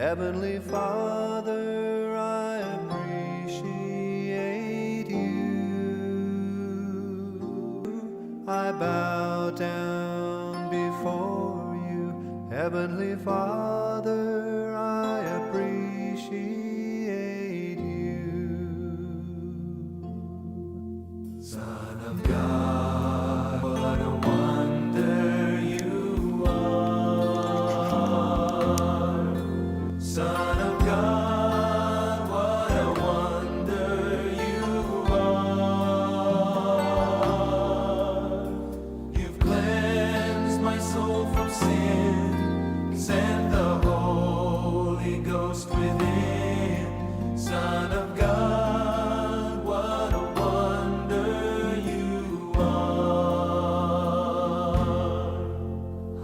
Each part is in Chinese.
Heavenly Father, I appreciate you. I bow down before you. Heavenly Father, I appreciate you. Son of God, what a wonder you are. Son of God, what a wonder you are. You've cleansed my soul from sin, sent the Holy Ghost within. Son of God, what a wonder you are.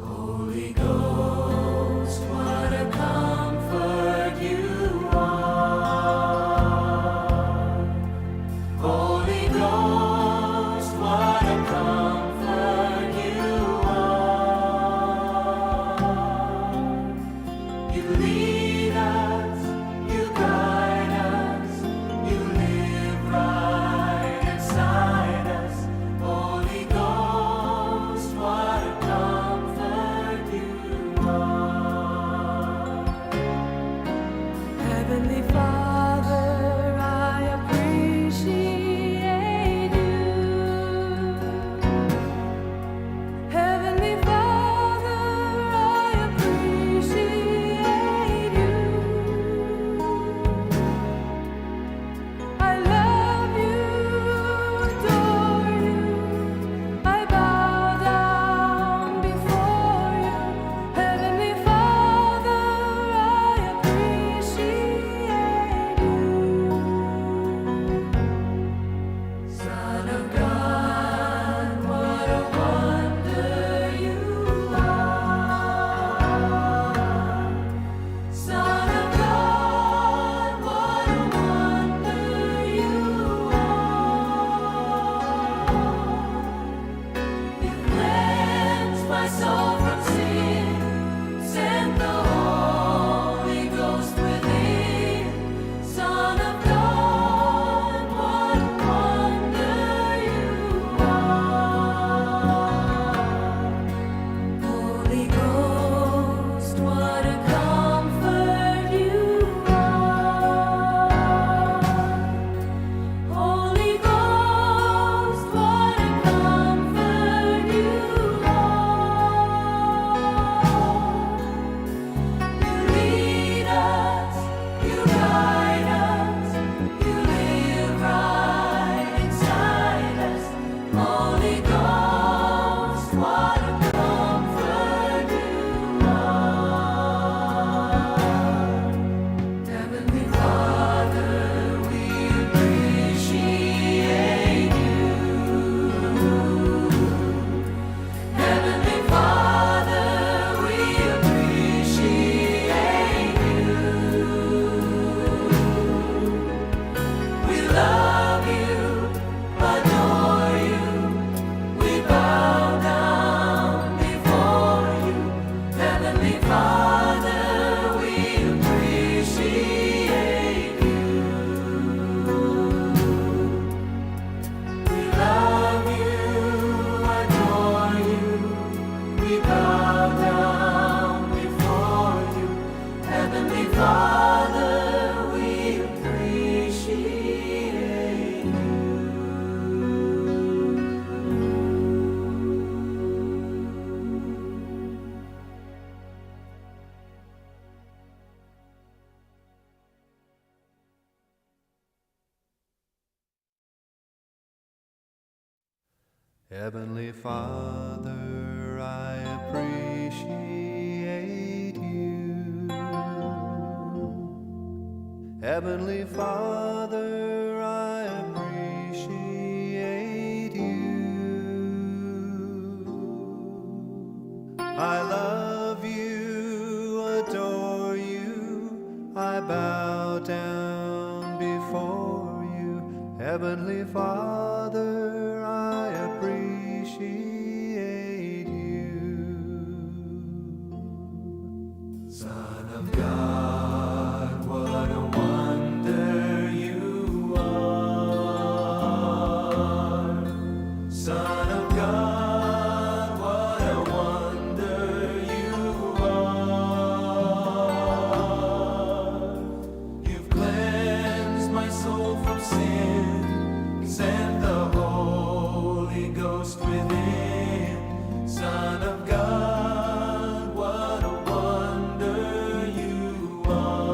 Holy Ghost, what a comfort you are. Holy Ghost, what a comfort you are. You lead us, you guide us, you live right inside us. Holy Ghost, what a comfort you are. Heavenly Father, I appreciate you. Heavenly Father, I appreciate you. I love you, adore you. I bow down before you. Heavenly Father, I appreciate you. Son of God, what a wonder you are. Son of God, what a wonder you are. You cleansed my soul from sin, sent the Holy Ghost within. Son of God, what a wonder you are. Holy Ghost, what a comfort you are. Holy Ghost, what a comfort you are. You lead us, you guide us, you live right inside us. Holy Ghost, what a comfort you are. Heavenly Father, we appreciate you. Heavenly Father, we appreciate you. We love you, adore you. We bow down before you. Heavenly Father, we appreciate you. We love you, adore you. We bow down before you. Heavenly Father, we appreciate you. Heavenly Father, I appreciate you. Heavenly Father, I appreciate you. I love you, adore you. I bow down before you. Heavenly Father, I appreciate you. Son of of God, what a wonder you are. Son of God, what a wonder you are. You've cleansed my soul from sin, sent the Holy Ghost within. Son of God, what a wonder you are.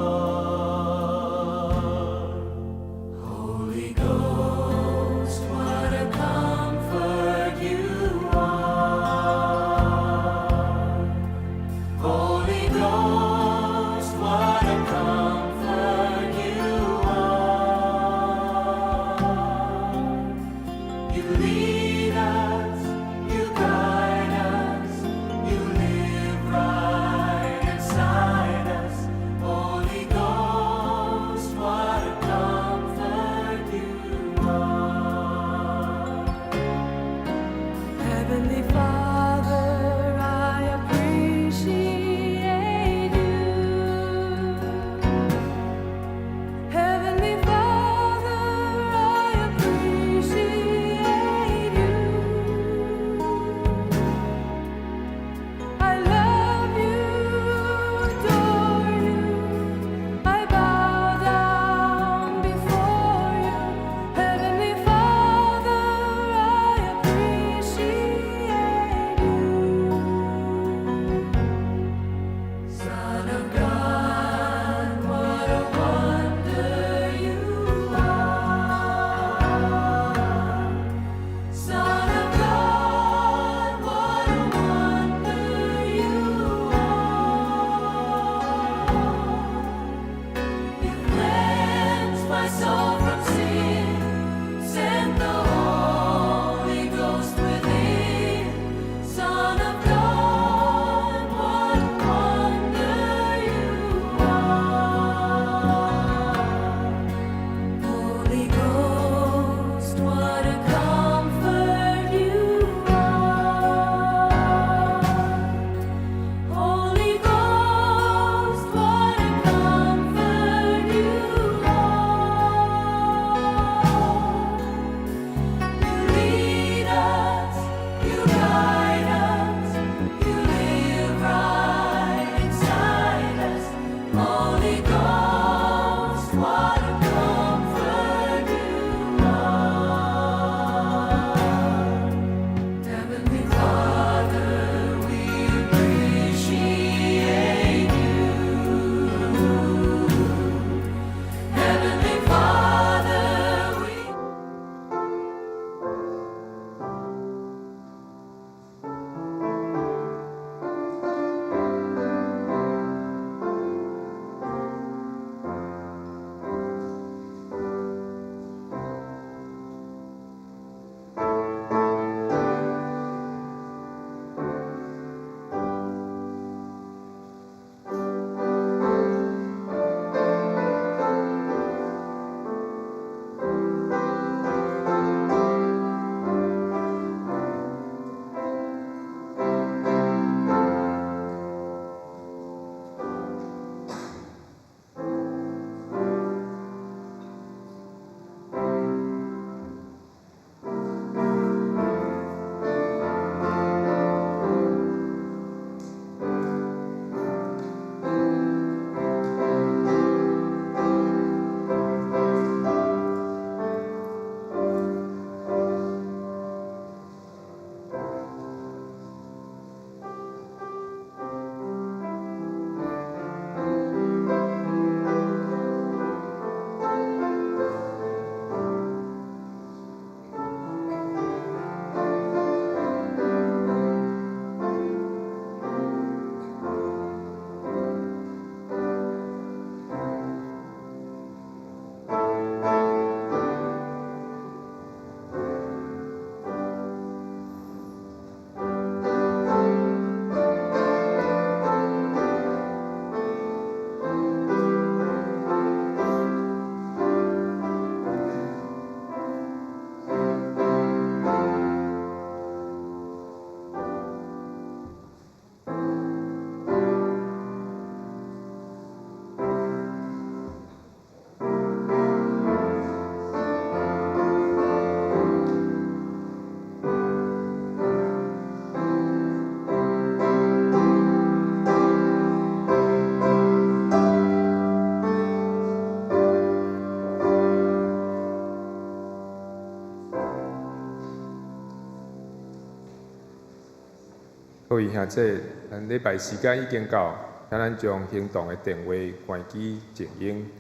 各位兄姐，咱礼拜时间已经到，请咱将行动的电话关机静音，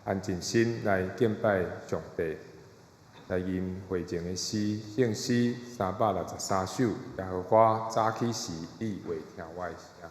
安静心来敬拜上帝。来吟会前的诗，圣诗363首，耶和华早起时，你未听我的声。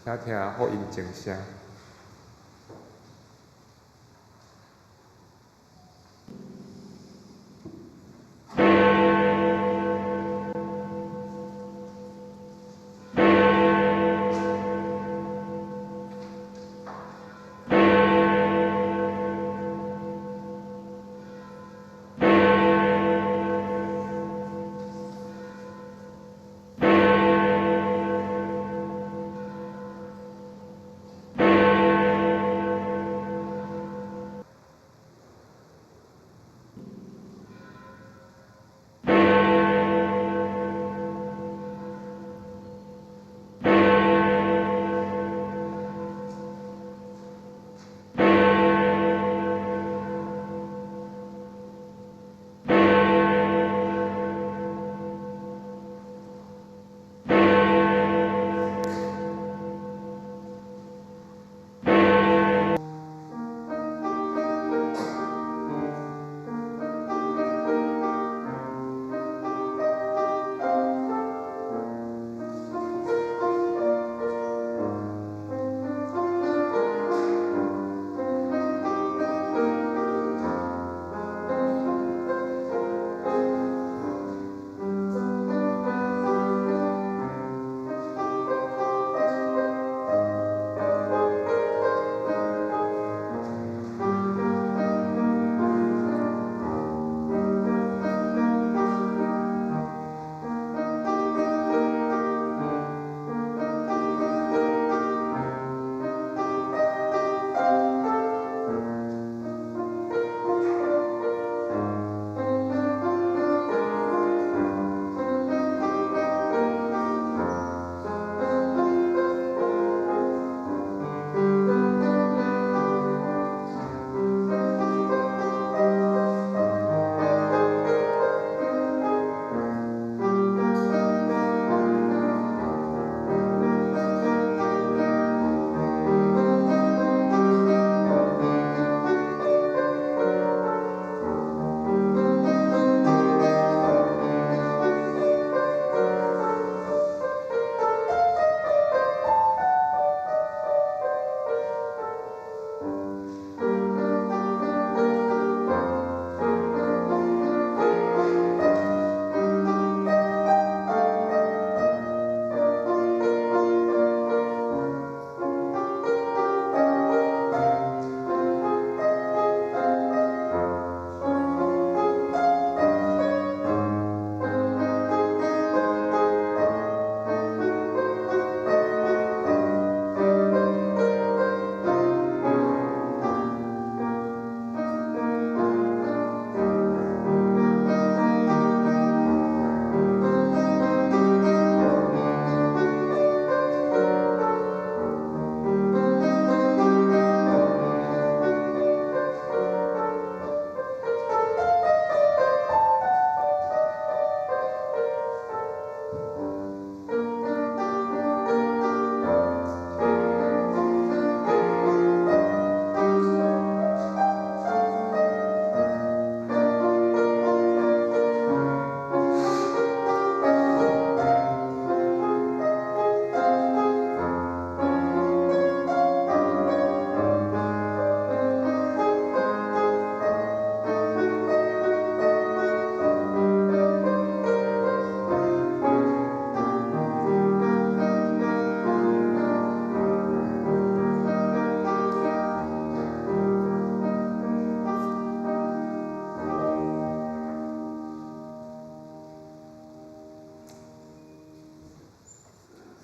请听福音正声。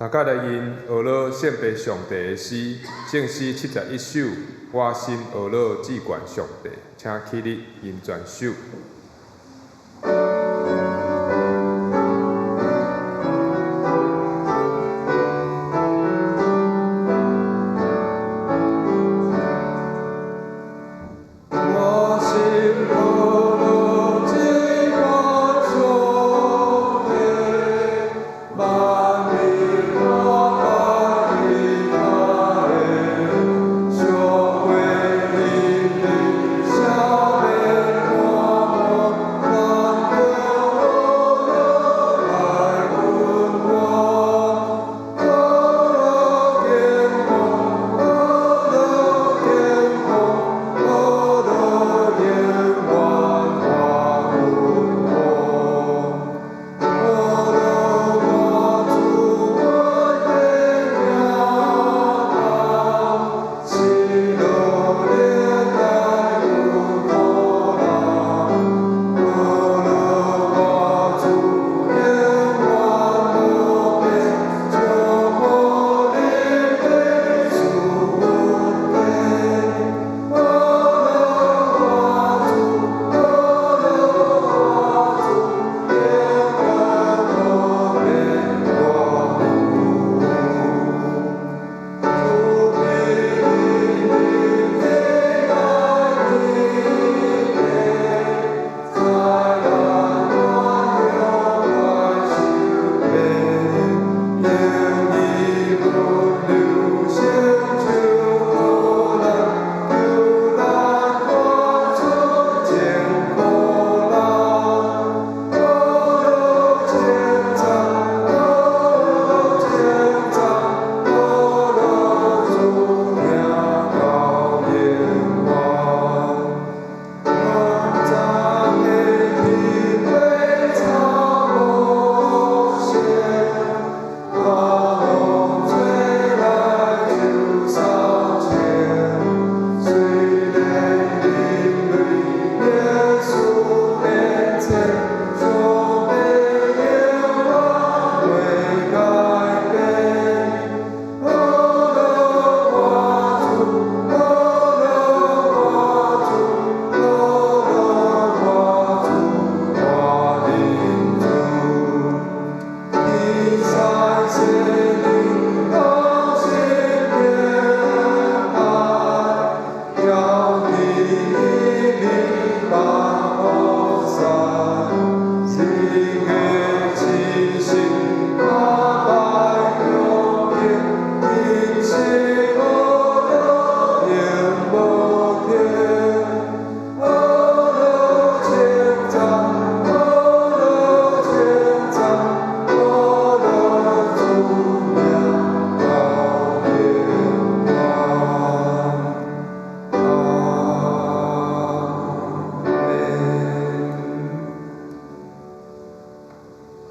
大家来因学了献俾上帝的诗，正诗71首，我心学了至冠上帝，请起立因全首。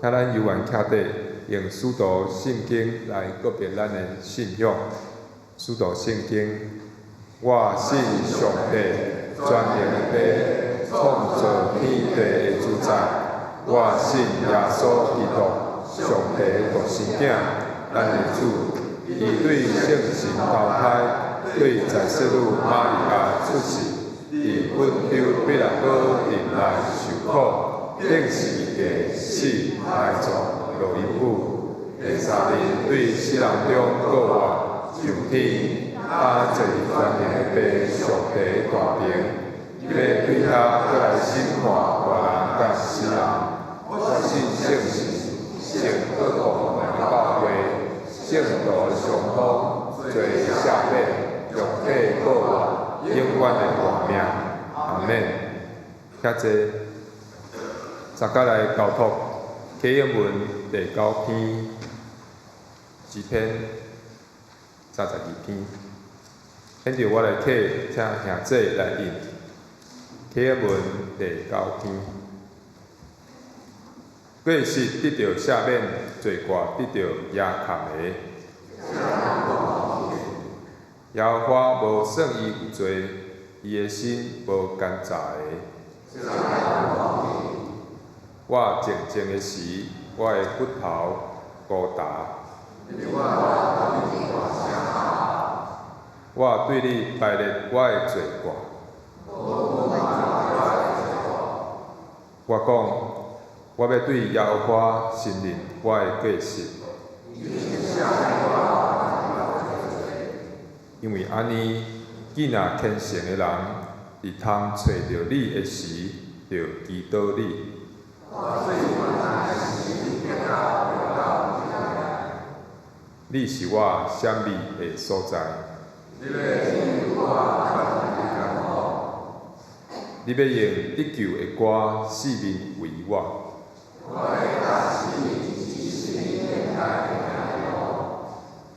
请咱犹原徛底，用使徒圣经来告别咱的信仰。使徒圣经，我信上帝，全能的创造天地的主宰。我信耶稣基督，上帝独生囝，咱的主。伊对圣神投胎，对在世女玛利亚出世，伫本州比拉多林内受苦。顶时个死来做落阴府，第三日对死人中过活上天，坐伫全能的爸上帝大屏，伊要对遐过来审判活人甲死人。我信圣神，圣各国人教会，圣道上福，做赦免，肉体过活，永远的活命。阿免。遐济。大家来交托启应文第9篇1篇32篇，现着我来启，请兄弟来印启应文第9篇。过世得到赦免，罪过得到压扛的。耶和华无算伊有罪，伊的心无奸诈的。我静静的时，我的骨头孤单，我对你排列我的罪过。我讲，我要对耶和华承认我的过失。因为安尼，既然虔诚的人，伫通找着你的时，就祈祷你。你是我闪避的所在。你要用得救的歌四面为我。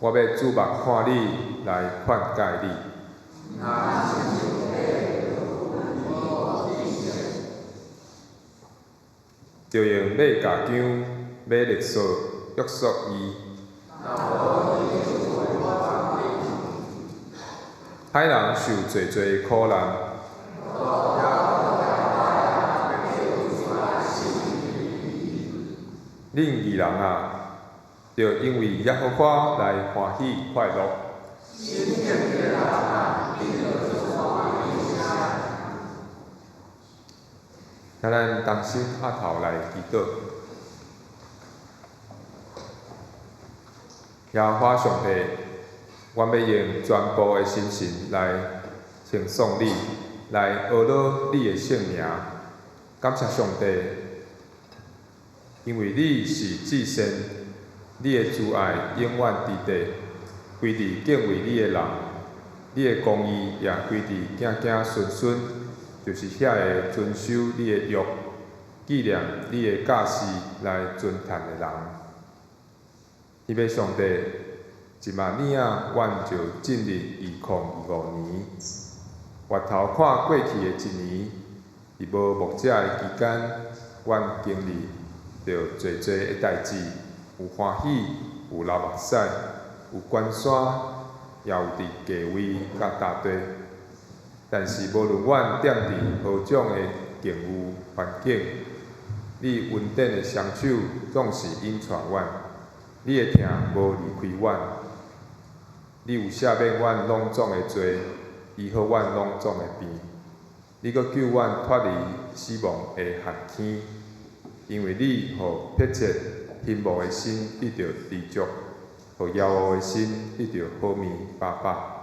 我要注目看你来劝戒你。就用马甲姜、马力素约束伊。海人受侪侪苦难，恁义人啊，着因为耶和华来欢喜快乐。咱同心合头来祈祷。耶和华上帝，我要用全部的心神来称颂你，来学乐你的圣名。感谢上帝，因为你是至善，你的慈爱永远伫地，归伫敬畏你的人。你的公义也归伫子子孙孙，就是遐个遵守你的约、纪念你的教示来尊崇的人。天父上帝，10000仔阮就进入2025年，回头看过去的一年，伫无牧者的期间，阮经历着侪侪的代志，有欢喜，有流目屎，有关山，也有伫低位甲大地。但是无论阮踮伫何种的境遇环境，你稳定的双手总是引带阮，你的疼无离开阮。你有赦免阮拢总的罪，医好阮拢总的病。你阁救阮脱离死亡的陷阱，因为你互迫切贫无的心得到知足，互夭饿的心得到好眠饱饱。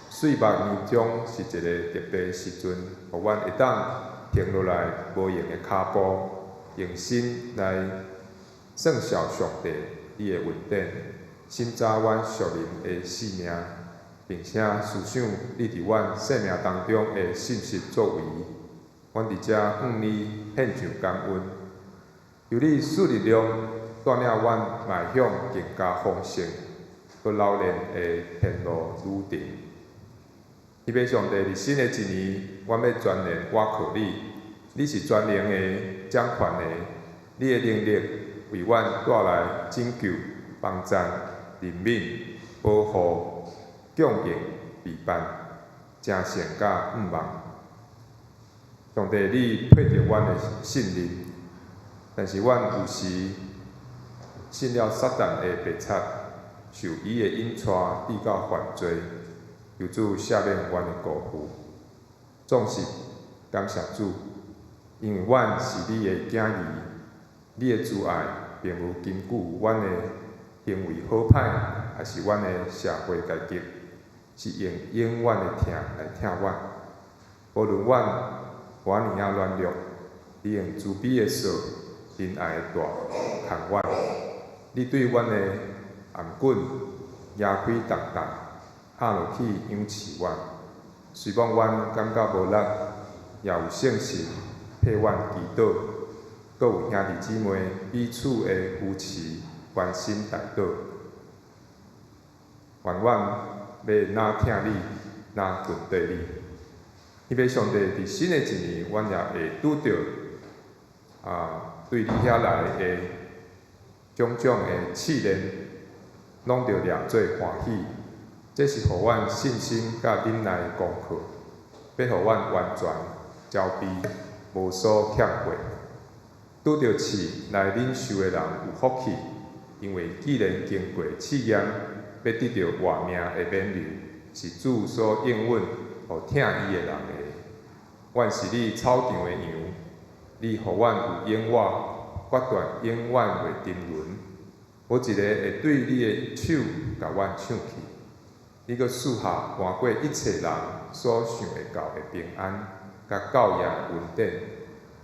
岁末年中是一个特别的时阵，互阮会当停落来无用的骹步，用心来圣效上帝你的稳定，审查阮属灵的性命，并且思想你伫阮生命当中的信实作为。阮伫遮向你献上感恩，由你赐力量带领阮迈向更加丰盛、佮老练的天路旅程。天父上帝，伫新的一年，阮要全然倚靠你。你是全能的、掌权的，你的能力为阮带来拯救、帮助、怜悯、保护、供应、陪伴、正善甲毋忘。上帝，你配得阮的信任，但是阮有时信了撒旦的白贼，受伊的引带逼到犯罪。求主赦免阮的辜负，总是感谢主，因为阮是你的囝儿，你的慈爱并无根据阮的行为好歹，还是阮的社会阶级，是用永远的疼来疼阮。无论阮偌尔啊软弱，你用慈悲的手、仁爱的大看阮，你对阮的颔棍压开重重。下落去养饲阮，虽望阮感觉无力，也有信心替阮祈祷，阁有兄弟姊妹彼此的扶持，关心带导。愿阮要哪听你，哪顺对你。希望上帝伫新的一年，阮也会拄着对你遐来的种种的试炼，拢着掠做欢喜。这是互阮信心甲忍耐的功课，要互阮完全招庇，无所欠缺。拄着试来忍受的人有福气，因为既然经过试验，要得到活命的免流，是主所应允，互听伊的人的。阮是你草场的羊，你互阮有永活，决断永远袂沉沦。无一个会对你的手甲阮抢去。你阁赐下搬过一切人所想会到的平安，甲教养稳定，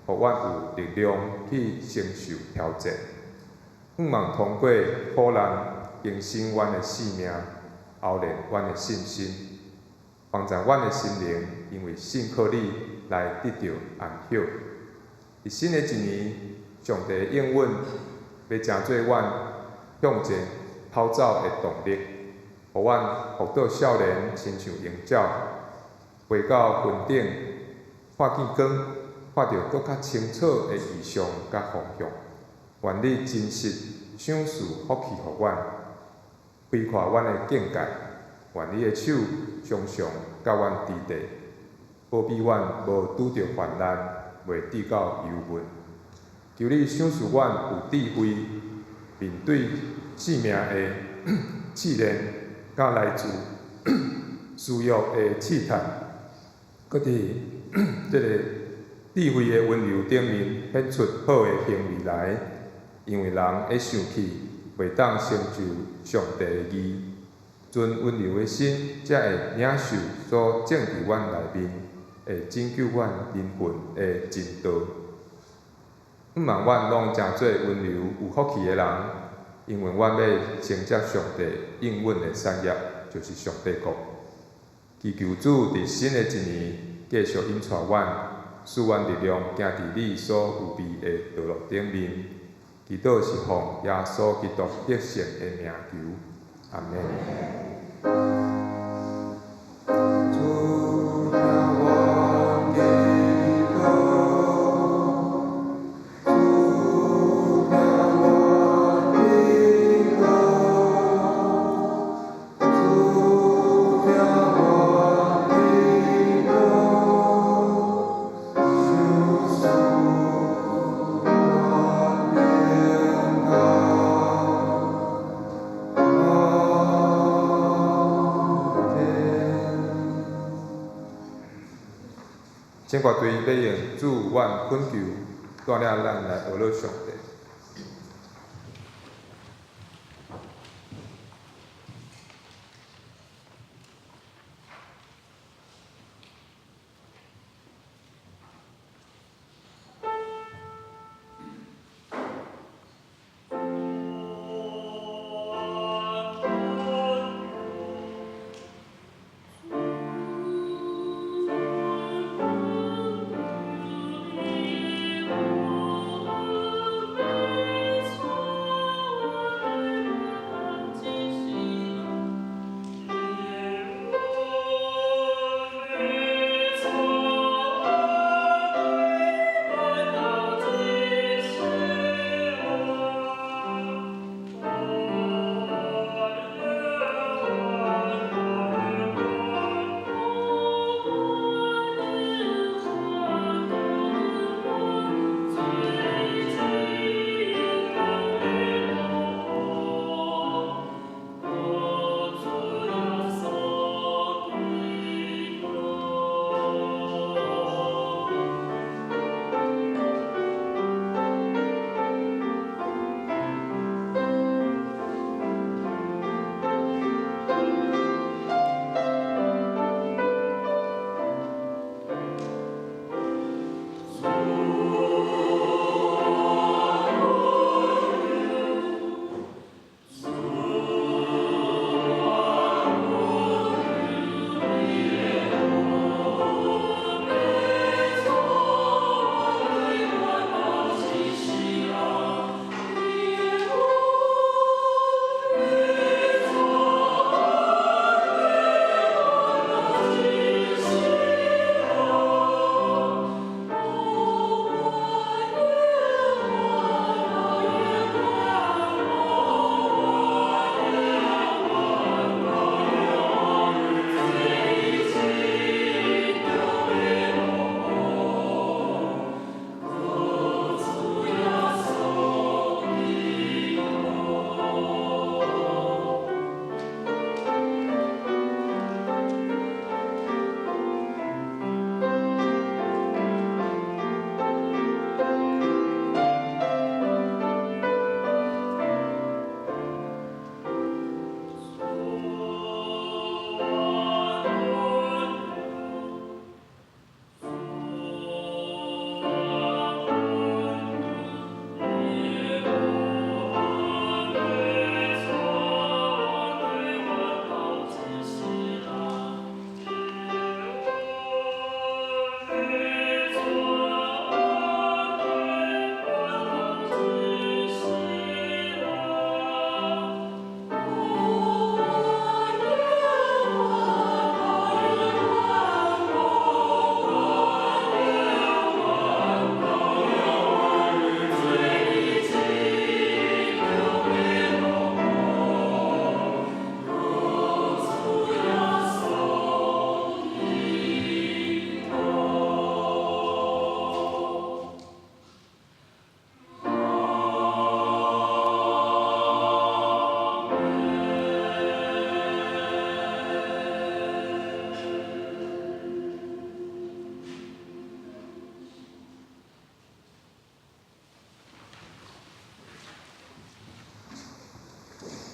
互阮有力量去承受挑战。盼望通过苦难，更新阮的性命，熬练阮的信心，帮助阮的心灵，因为信靠你来得到安息。伫新的一年，上帝应允要成做阮向前跑走的动力，互阮福到少年亲像鹰鸟，飞到云顶，看见光，看到搁较清楚的意象甲方向。愿你真实赏赐福气互阮，开阔阮的境界。愿你的手常常甲阮伫地，保庇阮无拄着患难，袂跌到忧闷。求你赏赐阮有智慧，面对生命的试炼，甲来自私欲的试探，搁伫这个智慧的温柔顶面显出好的行为来。因为人会生气，袂当成就上帝的义。存温柔的心，才会领受所种伫阮内面，会拯救阮灵魂的真道。盼望阮拢成做温柔有福气的人，因为阮要承接上帝应允的产业，就是上帝国。祈求主伫新的一年继续引带阮，使阮力量行伫你所有备的道路顶面。祈祷是奉耶稣基督得胜的名求，阿门。请乐队要用主愿恳求，带领咱来学乐上帝。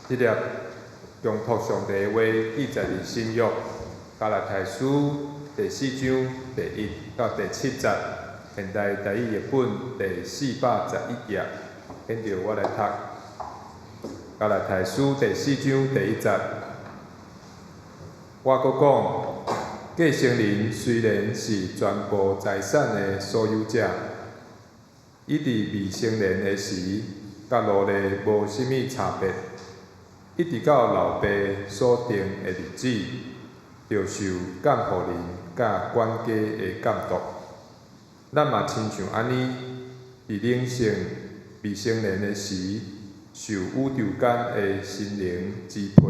这粒中托上帝的话记载伫新约加拉太书第4章第1到第7节，现代台语译本第411页，跟着我来读。加拉太书第4章第1节，我阁讲，继承人虽然是全部财产的所有者，伊伫未成年的时，甲奴隶无啥物差别。一直到老爸所定的日子，就受监护人甲管家的监督。咱嘛亲像安尼，伫领性未成年的时，受宇宙间的心灵支配，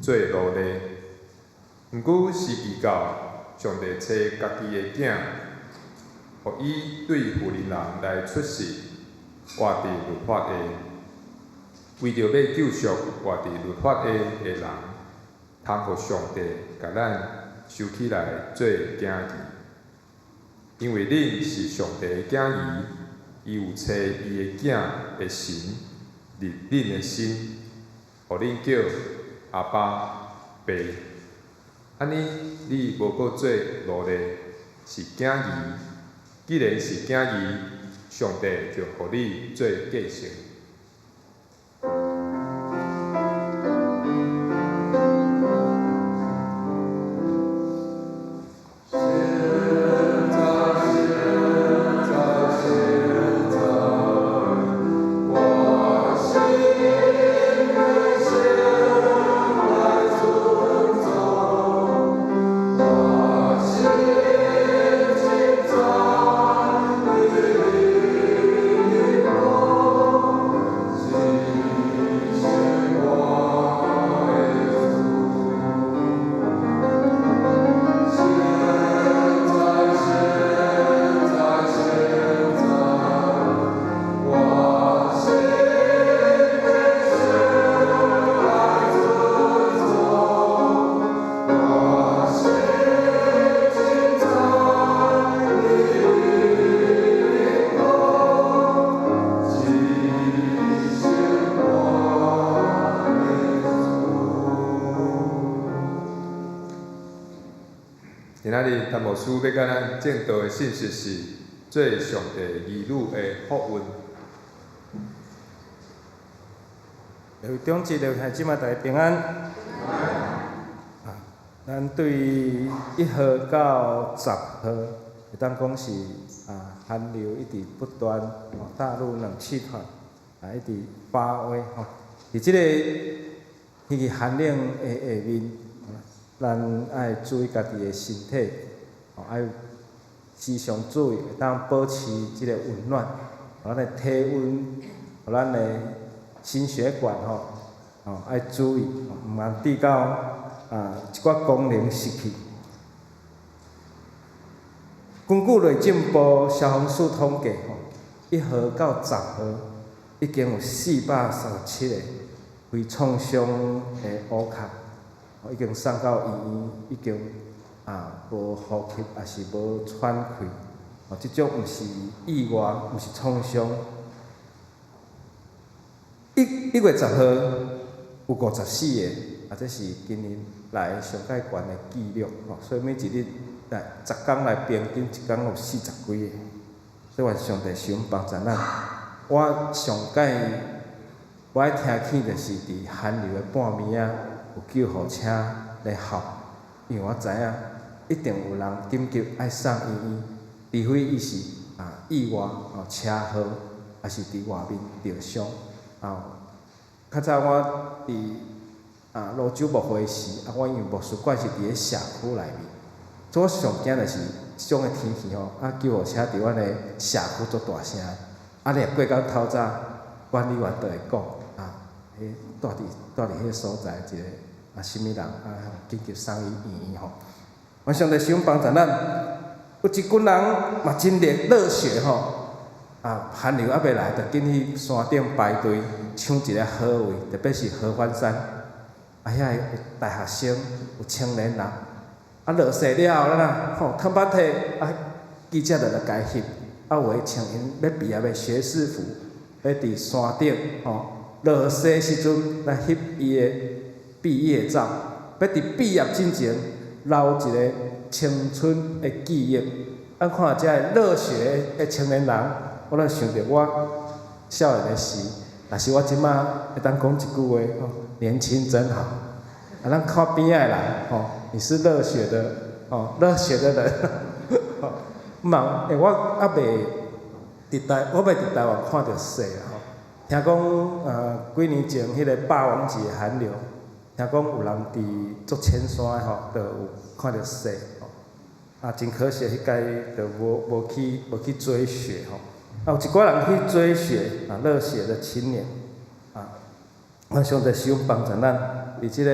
做奴隶。毋过时期到，上帝找家己的囝，互伊对妇人人来出世，活伫律法的。为着要救赎活伫律法的人，通互上帝甲咱收起来做囝儿。因为恁是上帝的囝儿，伊有找伊的囝的神入恁的心，互恁叫阿爸爸。安尼你无搁做奴隶，是囝儿。既然是囝儿，上帝就互你做继承。今仔日谭牧师要甲咱正道的信息是做上帝儿女的福运。有中节的孩子们大家平安。咱对1号到10号，会当讲是寒流一直不断，大陆冷气团一直发威吼。伫即个天气寒冷的下面，咱爱注意家己的身体，爱时常注意，会当保持即个温暖，咱的体温，咱的心血管爱注意，毋通滴到一寡功能失去。根据内政部消防署统计，1号到10号已经有437个为创伤的乌卡。已经送到医院，已经无呼吸，也是无喘气。即种毋是意外，毋是创伤。1月10号有54个，这是今年来上界悬的记录。所以每一日来10天来平均一天有40几个。所以愿上帝想帮助咱。我上界我爱听见就是伫寒流的半暝仔。有救护车来合，因为我知影一定有人紧急爱送医院，除非伊是意外车祸，还是伫外面受伤。较早我伫泸州牧会时，我因为牧师馆是伫咧社区内面，所以我上惊就是即种的天气救护车伫阮的社区做大声，你若过到透早，管理员就会讲住伫迄个所在一个。什么人紧急送医院吼？我上帝想帮助咱，有一群人嘛真热血吼，寒流还袂来，就紧去山顶排队抢一个好位，特别是合欢山，遐有大学生，有青年人，落雪了后咱看捌体，记者就来甲伊翕，有诶穿因要毕业诶学士服，要伫山顶落西时阵来翕伊的毕业照，要伫毕业之前留一个青春的记忆。咱看遮个热血的青年人，我就想着我少年的时，若是我即摆会当讲一句话吼，年轻真好。啊，咱靠边仔的人吼，你是热血的哦，热血的人。毋茫，我未伫台湾看到雪吼。听讲几年前迄个霸王级的寒流，听讲有人伫足千山的吼，就有看到雪吼。啊，真可惜，迄届就无去追雪吼。啊，有一寡人去追雪啊，热血的青年啊，我上帝希望帮助咱，伫即个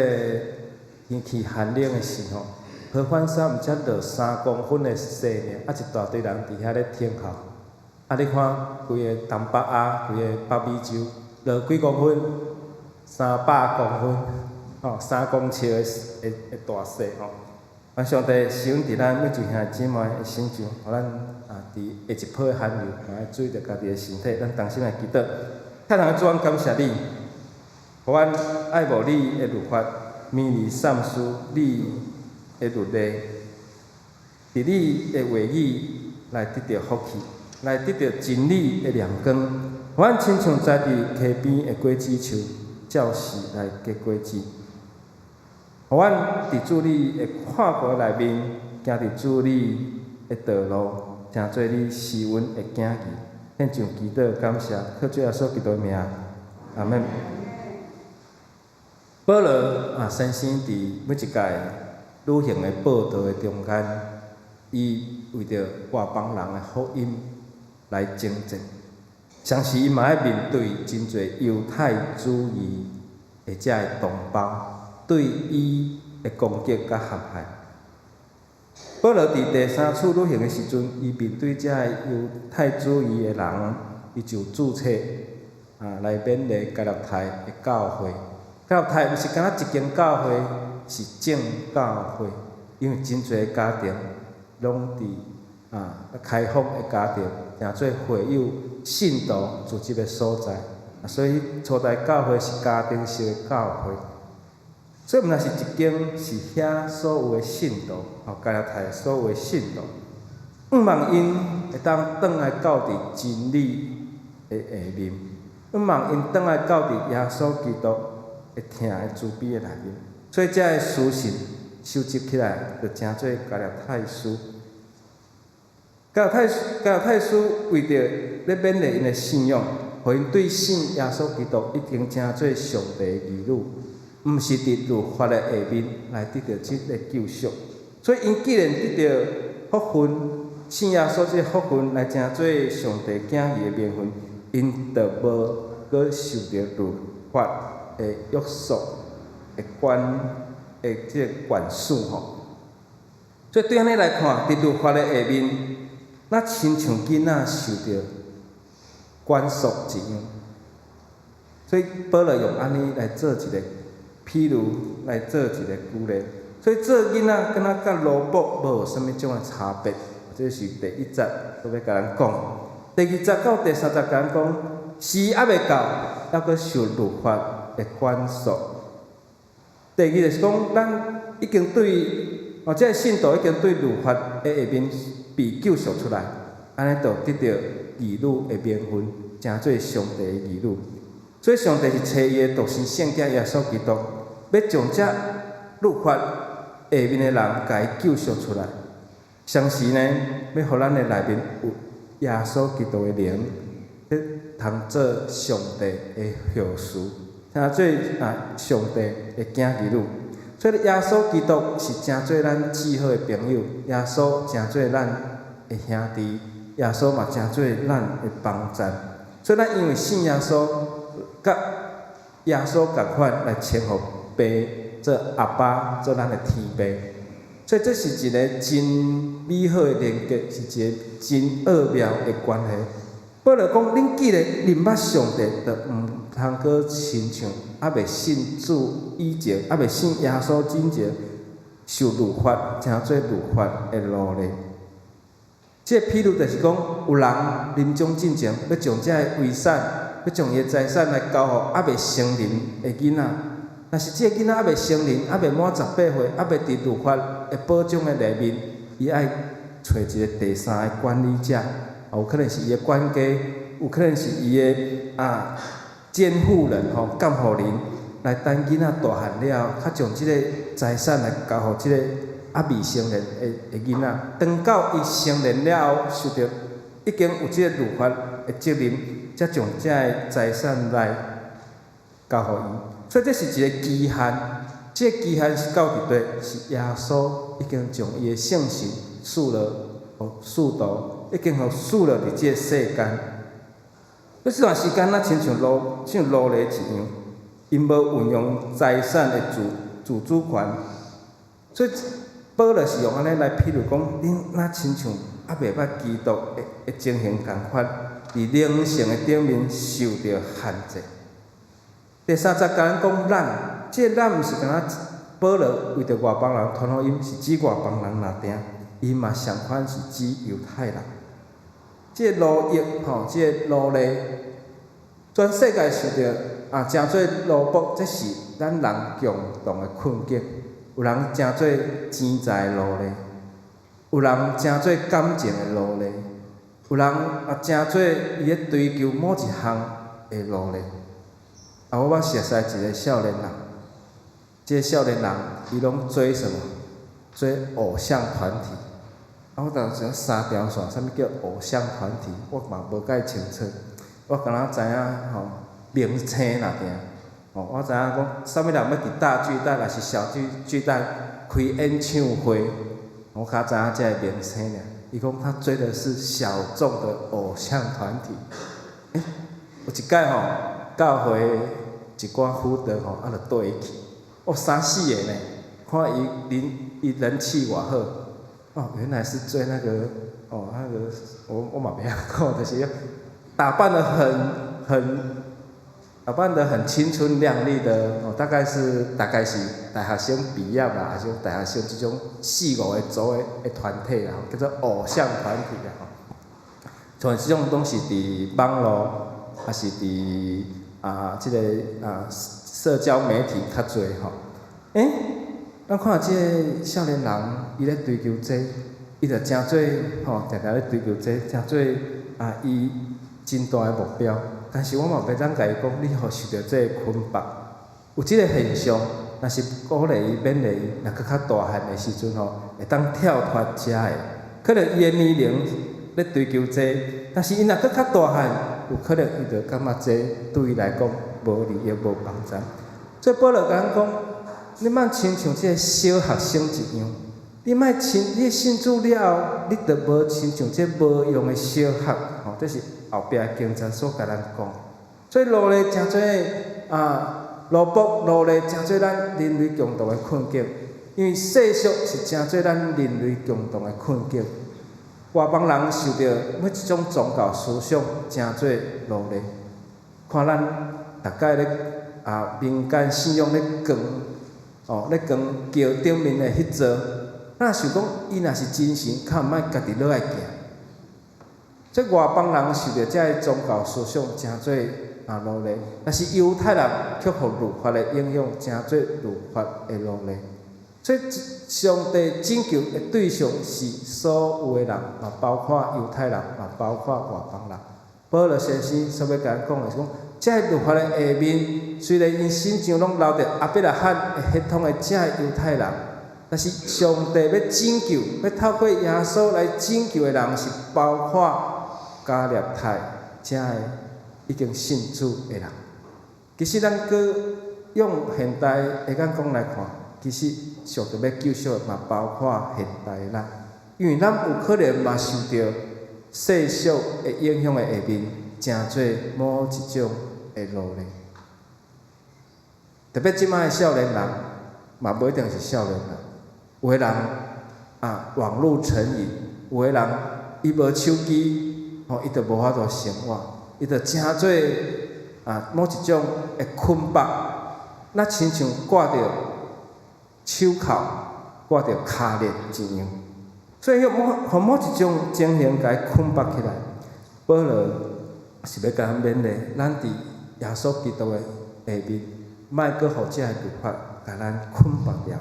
天气寒冷的时候，合欢山毋才落3公分的雪尔，啊，一大堆人伫遐咧听候。啊，你看规个东北亚，规个北美洲落几公分？300公分，吼，3公尺的大雪吼。啊，上帝使用伫咱每一兄姊妹的身上，互咱伫下一波的寒流，爱注意着家己的身体，咱同心来祈祷。太阳的主，感谢你，互阮爱慕你的律法，绵里善思你的律例，伫你的话语来得到福气，来得到真理的亮光。互阮亲像栽伫溪边的果子树，照时来结果子。互阮伫主你的看顾内面，行伫主你的道路，成做你施恩的囝儿。献上祈祷感谢，靠主耶稣基督的名，阿门。保罗先生伫每一届旅行的报道的中间，伊为着外邦人的福音来征战，同时伊嘛要面对真侪犹太主义或者的同胞。对伊的攻击甲陷害。保罗伫第3次旅行的时阵，伊面对遮个犹太主义的人，伊就注册来勉励加勒泰的教会。加勒泰毋是敢若一间教会，是正教会，因为真侪家庭拢伫开放的家庭，成做会友信徒组织的所在。所以初代教会是家庭式的教会。所以，毋但是一间，是遐所有的信徒，加勒泰所有的信徒，毋望因会当转来到伫真理的下面，毋望因转来到伫耶稣基督会听的慈悲的内面。所以，遮个书信收集起来，就成做加勒泰书。加勒泰书为着咧勉励因的信仰，互因对信耶稣基督已经成做上帝的儿女。毋是伫律法的下面来得到即个救赎，所以因既然得到福分，信耶稣即个福分来成做上帝囝儿的名分，因就无搁受到律法的约束的即个管束吼。所以对安尼来看，伫律法的下面，咱亲像囡仔受到管束一样。所以保罗用安尼来做一个譬如来做一个鼓励，所以做囡仔敢若甲萝卜无有啥物种的差别。这是第1节，都要甲咱讲。第2节到第3节甲咱讲，时还未到，还阁受律法的管束。第2就是讲，咱已经对这个信徒已经对律法的下面被救赎出来，安尼就得到儿女的名分，成做上帝的儿女。所以上帝是找伊的独生圣囝耶稣基督，要将这律法下面的人，甲伊救赎出来。同时呢，要互咱的内面有耶稣基督的灵，要通做上帝的后嗣，成做上帝的囝儿女。所以耶稣基督是成做咱至好的朋友，耶稣成做咱的兄弟，耶稣嘛成做咱的帮赞。所以咱因为信耶稣，甲耶稣共款来称呼爸做阿爸，做咱的天父。所以这是一个真美好的连接，是一个真奥妙的关系。保罗讲，恁既然认捌上帝，就毋通阁亲像还未信主以前，还未信耶稣之前，受律法，成做律法的奴隶。这譬如就是讲，有人临终之前要将这个遗产要将伊个财产来交互还未成年的囡仔。若是即个囡仔还未成年，还未满18岁，还未伫律法的保障的内面，伊爱找一个第三个管理者，有可能是伊的管家，有可能是伊的监护人监护人，来等囡仔大汉了，较将即个财产来交互即个还未成年的囡仔。等到伊成年了后，受到已经有即个律法的责任，才将遮个财产来交互伊。所以这是一个期限，这个期限是到伫底，是耶稣已经将伊的圣神赐道，已经互赐落伫即个世间。这段时间，咱亲像奴隶一样，因无运用财产的自主权，所以保罗是用安尼来譬如讲，恁若亲像还袂捌基督的情形共款，伫灵性的顶面受到限制。第30甲咱讲咱，即个咱毋是干若保罗为着外邦人传福音，是指外邦人若定，伊嘛相反是指犹太人。即个奴役即个奴隶，全世界受到诚侪奴仆，这是咱人共同的困境。有人诚侪钱财的奴隶，有人诚侪感情的奴隶，有人诚侪伊咧追求某一项的奴隶。我捌熟悉一个少年人，这个少年人伊拢追什么？追偶像团体。我当时三条线，啥物叫偶像团体？我嘛无介清楚。我敢若知影明星啦定。我知影讲，啥物人要伫大巨蛋，还是小巨蛋开演唱会，我较知影这个明星尔。伊讲他追的是小众的偶像团体。有一届教会一寡辅导就对伊去，3、4个呢，看伊人气偌好，原来是追那个我嘛袂晓讲，就是打扮得很青春靓丽的，大概是大学生毕业啦，还是大学生即种4、5个组的团体啦，叫做偶像团体啦。像即种东西伫网络，还是伫即个社交媒体较侪咱看即个少年人，伊咧追求这，伊就诚做定定咧追求这，诚做伊真大的目标。但是我嘛袂当甲伊讲，你受到这个捆绑。有即个现象，若是鼓励伊、勉励伊，若搁较大汉的时阵会当跳脱遮个。可能伊的年龄咧追求这，但是伊若搁较大汉，有可能伊就感觉这对伊来讲无利益、无帮助。所以保罗甲咱讲，你莫亲像即个小学生一样，你信主了后，你就无亲像即无用的小学，这是后壁经章所甲咱讲。所以奴隶诚侪奴仆、奴隶诚侪咱人类共同的困境，因为世俗是诚侪咱人类共同的困境。外邦人受到每一种宗教思想，诚侪奴隶。看咱大概咧民间信仰咧讲桥顶面的迄座，咱想讲伊若是真神，较毋莫家己落来行。即外邦人受到遮个宗教思想，诚侪奴隶；但是犹太人却互律法的影响，诚侪律法的奴隶。所以上帝拯救的对象是所有的人，嘛包括犹太人，嘛包括外邦人。保罗先生所要甲咱讲的是讲，遮个律法的下面，虽然因身上拢留着亚伯拉罕的血统的遮个犹太人，但是上帝要拯救，要透过耶稣来拯救的人，是包括加略太遮个已经信主的人。其实咱搁用现代的眼光来看，其实上帝要救赎的嘛包括现代的咱，因为咱有可能嘛受到世俗的影响的下面，诚侪某一种的奴隶。特别即摆的少年人，嘛无一定是少年人，有的人网络成瘾，有的人伊无手机，伊就无法度生活，伊就诚侪某一种的捆绑，那亲像挂着手铐、挂着脚链一样。所以互某一种情形甲伊捆绑起来。保罗是要甲咱勉励，咱伫耶稣基督的下面，莫搁互这个律法甲咱捆绑了。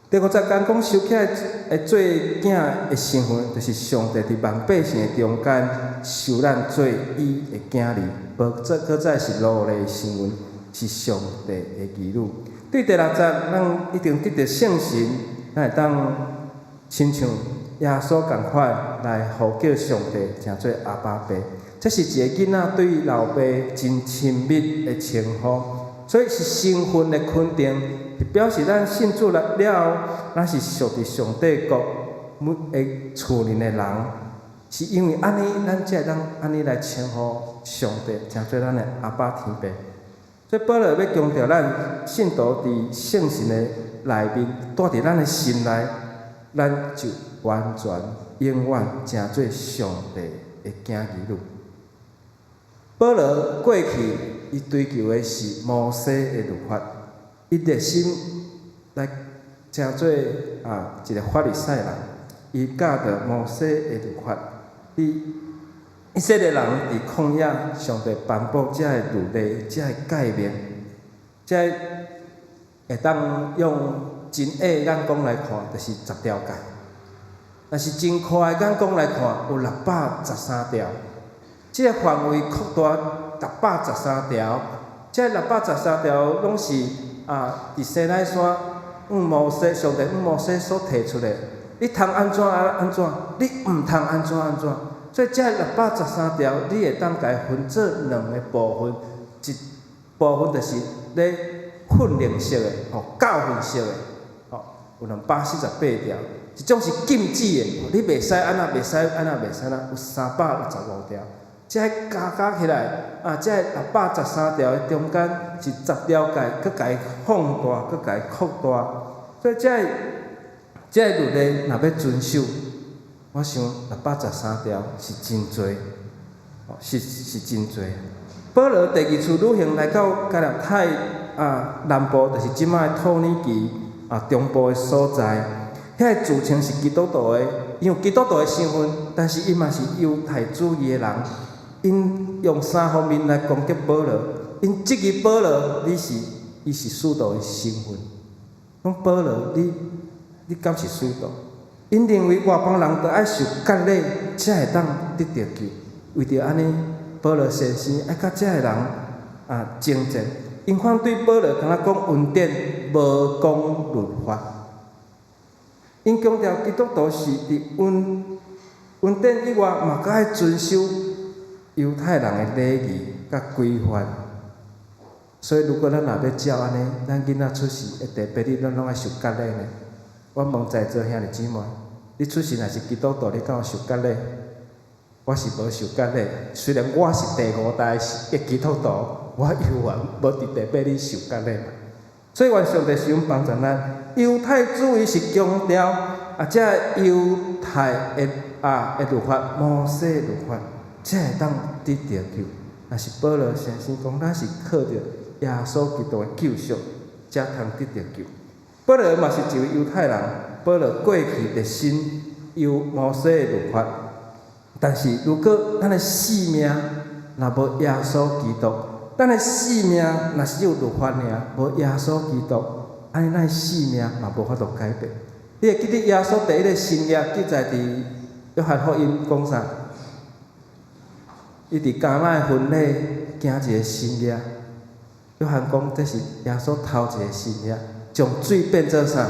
第50天讲收起来会做囝的身份，就是上帝伫万百姓的中间收咱做伊的囝儿，无搁再是奴隶的身份，是上帝的儿女。对第60，咱一定得到圣神，咱会当亲像耶稣共款来呼叫上帝，称做阿爸爸。这是一个囡仔对老爸真亲密的称呼，所以是身份的肯定，是表示咱信主了，咱是属伫上帝国的厝里的人，是因为安尼，咱才会当安尼来称呼上帝，称做咱的阿爸天父。所以保罗要强调咱信徒伫圣神的内面，带伫咱的心内，咱就完全永远成做上帝的囝儿女。保罗过去伊追求的是摩西的律法，伊热心来成做一个法利赛人，伊教导摩西的律法。以色列人伫旷野，上帝颁布这个律例，这个诫命，这会当用真矮眼光来看，就是10条诫。但是真宽的眼光来看，有613条。这个范围扩大613条，这613条拢是伫西奈山上帝摩西所提出的。你通安怎安怎，你毋通安怎安怎。所以这613条，你会当甲伊分做2个部分，一部分就是咧训练式的，教训式的，有248条。一种是禁止的，你袂使安那，袂使安那，袂使安那，有365条。这加起来，这613条的中间是10条诫，佮甲伊放大，佮甲伊扩大。所以这律例若要遵守，我想613条是真多，是真多。保罗第2次旅行来到加勒泰南部，就是即摆的土耳其中部的所在，遐自称是基督徒的，因有基督徒的身份，但是因嘛是犹太主义的人。因用3方面来攻击保罗，因质疑保罗，伊是使徒的身份。讲保罗，你敢是使徒？因认为外邦人都爱受割礼，才会当得到救。为着安尼，保罗先生爱甲这个人争战。因反对保罗，敢若讲恩典，无讲律法。因强调基督徒是伫恩典以外，嘛阁爱遵守犹太人的礼仪甲规范，所以如果咱若要照安尼，咱囡仔出世的第8日，咱拢爱受割礼呢。我问在座兄弟姊妹，你出世若是基督徒，你敢有受割礼？我是无受割礼，虽然我是第5代的基督徒，我犹原无伫第8日受割礼。所以，愿上帝是用帮助咱。犹太主义是强调这犹太的律法，摩西律法。才会当得到救。若是保罗先生讲，咱是靠着耶稣基督的救赎，才通得到救。保罗嘛是一位犹太人，保罗过去热心摩西的律法，但是如果咱的性命若无耶稣基督，咱的性命若是有律法尔，无耶稣基督，安尼咱的性命嘛无法度改变。你会记得耶稣第1个生业记载伫约翰福音讲啥？伊伫迦纳的婚礼行一个新约，约翰讲这是耶稣头一个新约，将水变做啥？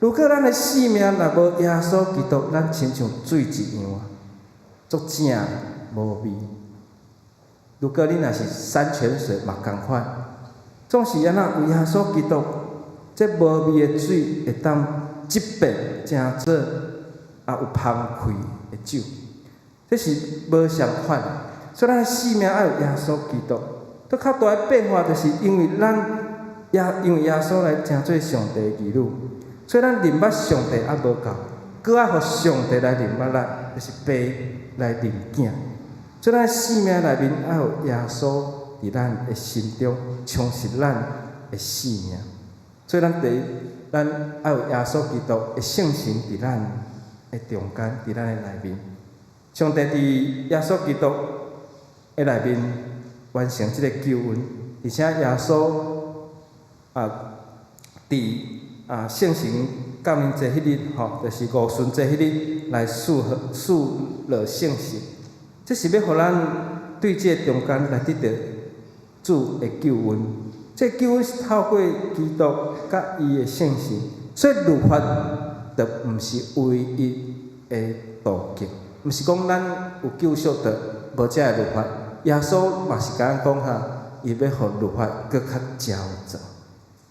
如果咱的性命若无耶稣基督，咱亲像水一样，足正无味。如果你若是山泉水嘛共款，总是安那有耶稣基督，这无味的水会当即变成做有芳气的酒。这是无相反，所以咱性命要有耶稣基督。搁较大的变化，就是因为耶稣来成做上帝的儿女，所以咱认捌上帝还无够，搁要互上帝来认捌咱，就是爸来认囝。所以咱性命内面要有耶稣伫咱的心中，充实咱的性命。所以咱要有耶稣基督的圣神伫咱的中间，伫咱的内面。上帝伫耶稣基督的内面完成即个救恩，而且耶稣伫圣神降临节迄日，就是五旬节迄日来赐了圣神，这是要互咱对这个中间来得到主的救恩。这救恩是透过基督甲伊的圣神，所以律法就毋是唯一的途径，毋是讲咱有救赎就无遮个律法。耶稣嘛是甲咱讲伊要互律法搁较焦躁。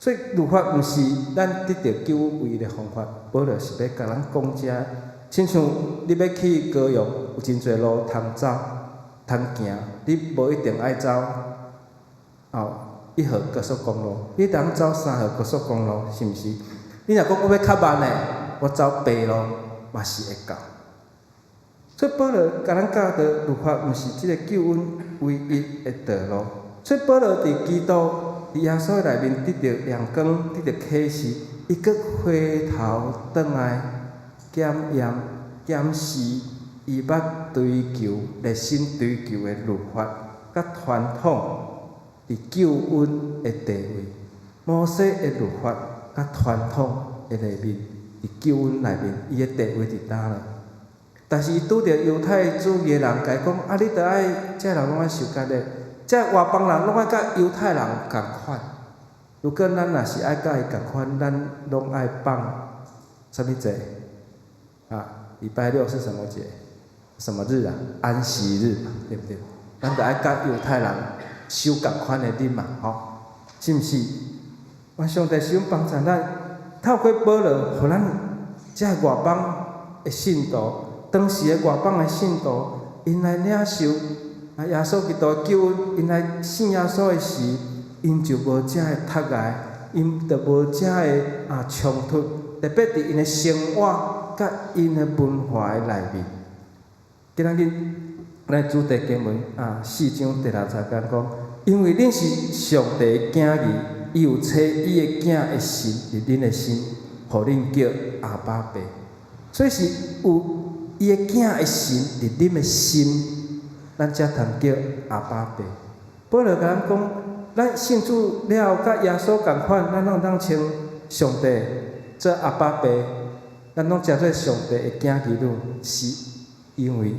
所以律法毋是咱得到救恩唯一的方法，保罗是要甲咱讲遮，亲像你要去高阳，有真侪路通走、通行，你无一定爱走1号高速公路，你通走3号高速公路，是毋是？你若讲我要较慢的，我走白路嘛是会到。所以保罗甲咱教导，律法毋是即个救恩唯一的道路。所以保罗伫基督、伫耶稣内面得到亮光，得到启示，伊搁回头转来检验、检视伊捌追求、热心追求的律法甲传统。伫救恩的地位，摩西的律法甲传统的内面，伫救恩内面，伊的地位伫哪呢？但是伊拄着犹太主义的人，甲伊讲你着爱，遮人拢爱受割礼，遮外邦人拢爱甲犹太人共款。如果咱若是爱甲伊共款，咱拢爱放什么节？礼拜六是什么节？什么日啊？安息日嘛，对不对？咱着爱甲犹太人守共款的日嘛，是毋是？愿上帝使用帮助咱，透过保罗，互咱遮外邦的信徒，当时的外邦的信徒，因来领受耶稣基督的救恩，因来信耶稣的时，因就无遮的脱碍，因就无遮的冲突，特别伫因的生活甲因的文化的内面。今仔日咱主题经文4章第60节讲，因为恁是上帝的囝儿，伊有找伊的囝的心伫恁的心，互恁叫阿爸爸。所以是有伊的囝的心伫恁的心，咱才通叫阿爸爸。保罗甲咱讲，咱信主了后，甲耶稣共款，咱拢当称上帝做阿爸爸，咱拢称做上帝的囝儿女，是因为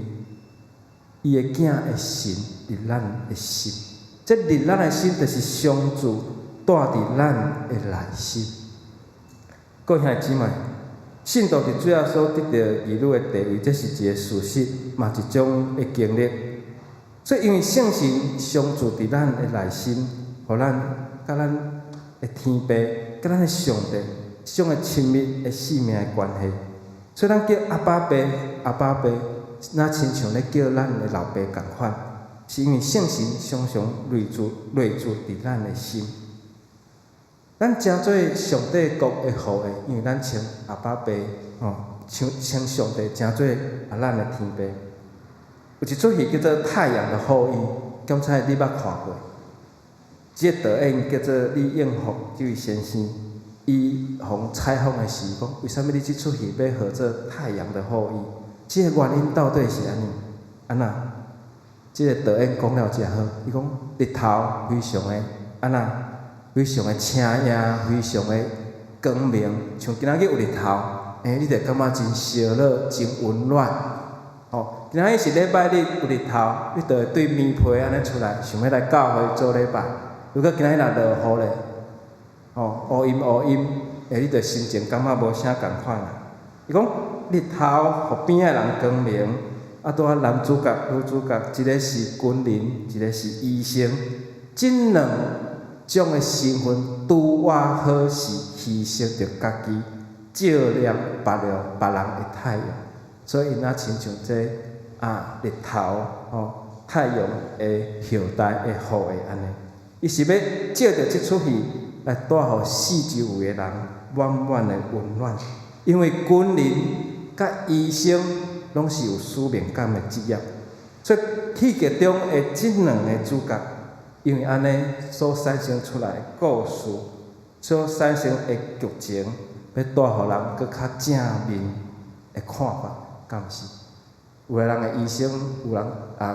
伊的囝的心伫咱的心，这伫咱的心，就是上主带伫咱的内心。各位兄弟姊妹，信徒伫主耶稣得到儿女的地位，这是一个事实，嘛一种的经历。所以，因为圣神常住伫咱的内心，互咱甲咱的天父、甲咱的上帝这种的亲密的生命的关系，所以咱叫阿爸爸、阿爸爸。那亲像咧叫咱的老爸共款，是因为圣神常常内住伫咱的心。咱诚做上帝国的后裔，因为咱称阿爸爸称上帝诚做咱的天父。有一出戏叫做《太阳的后裔》，刚才你捌看过？这个导演叫做李应福这位先生，伊互采访的时讲，为什么你这出戏要号做《太阳的后裔》？这个原因到底是安那？这个导演讲了真好，伊讲日头非常的非常的青映，非常的光明，像今仔日有日头，你就感觉真烧热，真温暖。今仔日是礼拜日有日头，你就会对棉被安尼出来，想要来教会做礼拜。如果今仔日若落雨咧，乌阴，你就心情感觉无啥共款啦。伊讲。日头互边仔人光明，拄男主角、女主角，一个是军人，一个是医生，这两种的身份拄我好是牺牲着家己，照亮别人的太阳，所以因亲像这日头太阳的后代的雨的安尼，伊是要借着这出戏来带互四周围的人满满的温暖，因为军人。甲医生拢是有使命感的职业，所以戏剧中的这两个主角，因为安尼所产生出来的故事，所产生的剧情，要带互人搁较正面的看法，敢是？有个人的医生，有人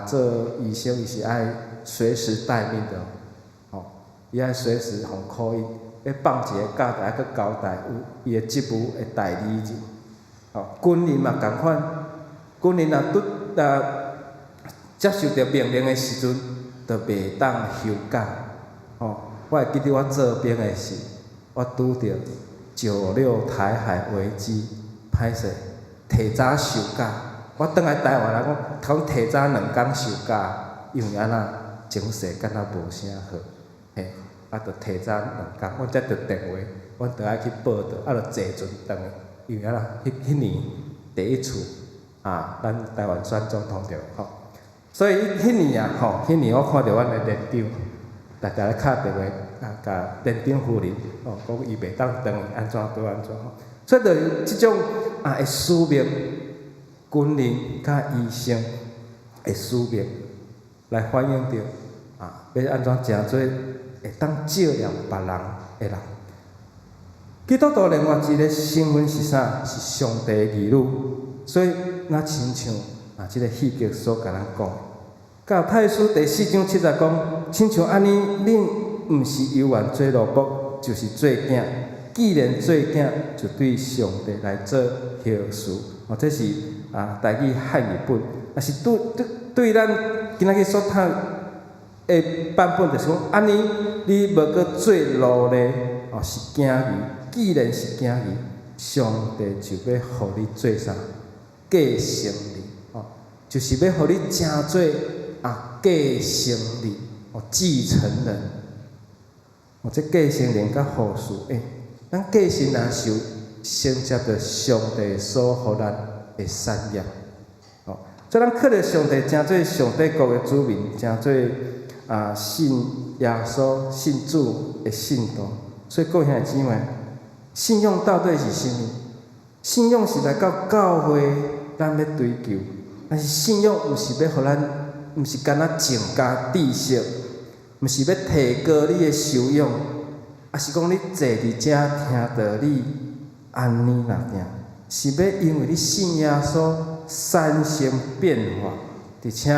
做医生，伊是爱随时待命的，伊爱随时互 call 伊，要放一个假台，去交代有伊的职务的代理人。军人嘛共款，军人接受到命令的时阵，就袂当休假。我会记得我做兵的时，我拄着96台海危机，歹势，提早休假。我转来台湾人讲提早2天休假，因为安那情势敢若无啥好，嘿，着提早2天，我才着电话，阮着爱去报道，着坐船转去，因为安那迄年第一次咱台湾选总统着所以迄年迄年我看到阮的连长，大家咧敲电话甲连长夫人讲伊袂当转去，安怎对安怎所以着有即种的使命，军人甲医生的使命，来反映着要安怎诚做会当照亮别人的人。基督徒另外一个身份是啥？是上帝的儿女。所以，亲像即个戏剧所甲咱讲，甲太书第4章70讲，亲像安尼，恁毋是有缘做奴仆，就是做囝。既然做囝，就对上帝来做孝事。这是台语汉语本，但是对咱今仔日所读的版本，就是讲安尼，你无搁做奴隶，是囝儿。既然是囝儿，上帝就要互你做啥？继承人，就是要互你成做继承人，继承人。这继承人甲护士，咱继承人是有承接着上帝所互咱的产业。所以咱靠着上帝，成做上帝国的子民，成做信耶稣、信主的信徒。所以各位兄弟姊妹，信仰到底是啥物？信仰是来到教会，咱要追求，但是信仰毋是要互咱，毋是干那增加知识，毋是要提高你的修养，也是讲你坐伫遮听道理，安尼若定，是要因为你信耶稣产生变化，而且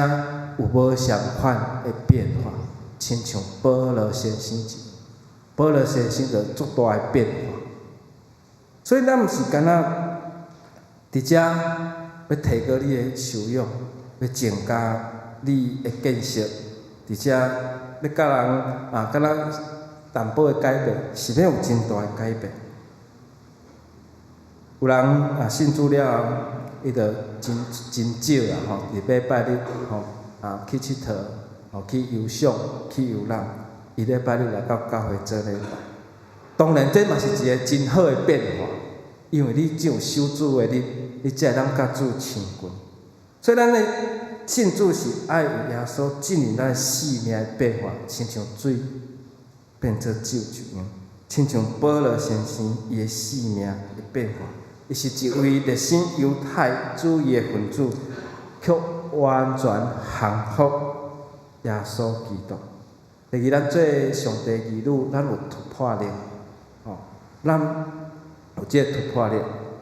有无相款的变化，亲像保罗先生保罗先生就足大的变化。所以咱毋是干那伫遮要提高你的修养，要增加你的见识，伫遮要甲人敢若淡薄的改变，是要有真大的改变。有人信主了，伊就真少啦伫礼拜日去佚佗，去游赏，去游览，伊礼拜日来到教会做礼拜。当然，这嘛是一个真好的变化，因为你只有守主的日，你才会当甲主亲近。所以咱的信主是爱有耶稣进入咱生命的变化，亲像水变做酒一样，亲像保罗先生伊的生命的变化。伊是一位热心犹太主义的分子，却完全降服耶稣基督。第二，咱做上帝儿女，咱有突破力，咱有这个突破力。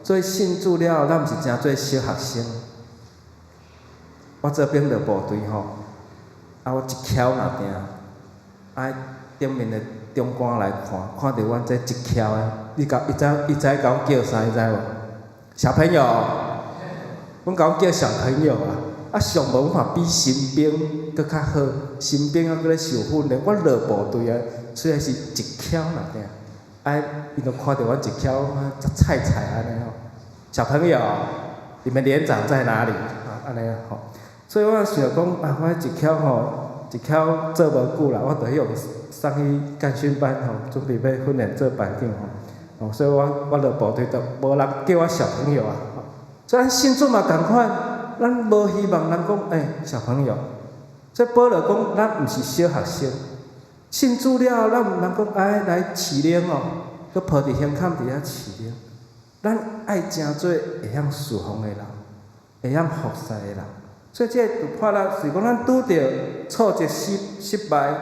做信主了后，咱毋是真做小学生。我做兵的部队我一翘若定，顶面的中官来看到阮这一翘的，伊知甲我叫啥？你知无？小朋友，阮甲阮叫小朋友上无阮比新兵搁较好，新兵搁咧受训练。我落部队虽然是一翘若定，伊就看到阮一翘菜安尼小朋友，你们连长在哪里？安尼所以我想讲我一翘做无久啦，我就用送去干训班准备要训练做班长所以我落部队就无人叫我小朋友所以咱信主嘛同款，咱无希望人讲小朋友。所以保罗讲，咱毋是小学生，信主了后，咱毋通讲来试练搁抱伫胸坎伫遐试练。咱爱诚做会晓侍奉的人，会晓服侍的人。所以这突破力是讲咱拄着挫折、失败、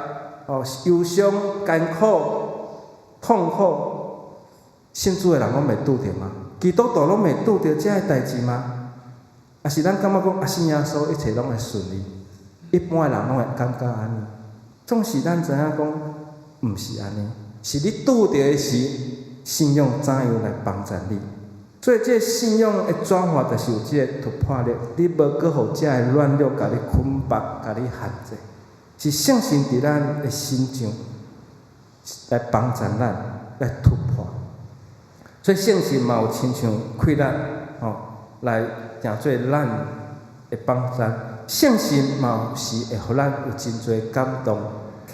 忧伤、艰苦、痛苦，信主的人拢袂拄着吗？基督徒拢袂拄着这个代志吗？也是咱感觉讲信耶稣一切拢会顺利，一般的人拢会感觉安尼。总是咱知影讲，毋是安尼，是你拄着的时，信仰怎样来帮助你？所以这信仰的转化，就是有这个突破力。你无搁互这个软弱甲你捆绑、甲你限制，是圣神伫咱的心上来帮助咱来突破。所以圣神嘛有亲像开咱来成做咱的帮助。圣神嘛有时会互咱有真侪感动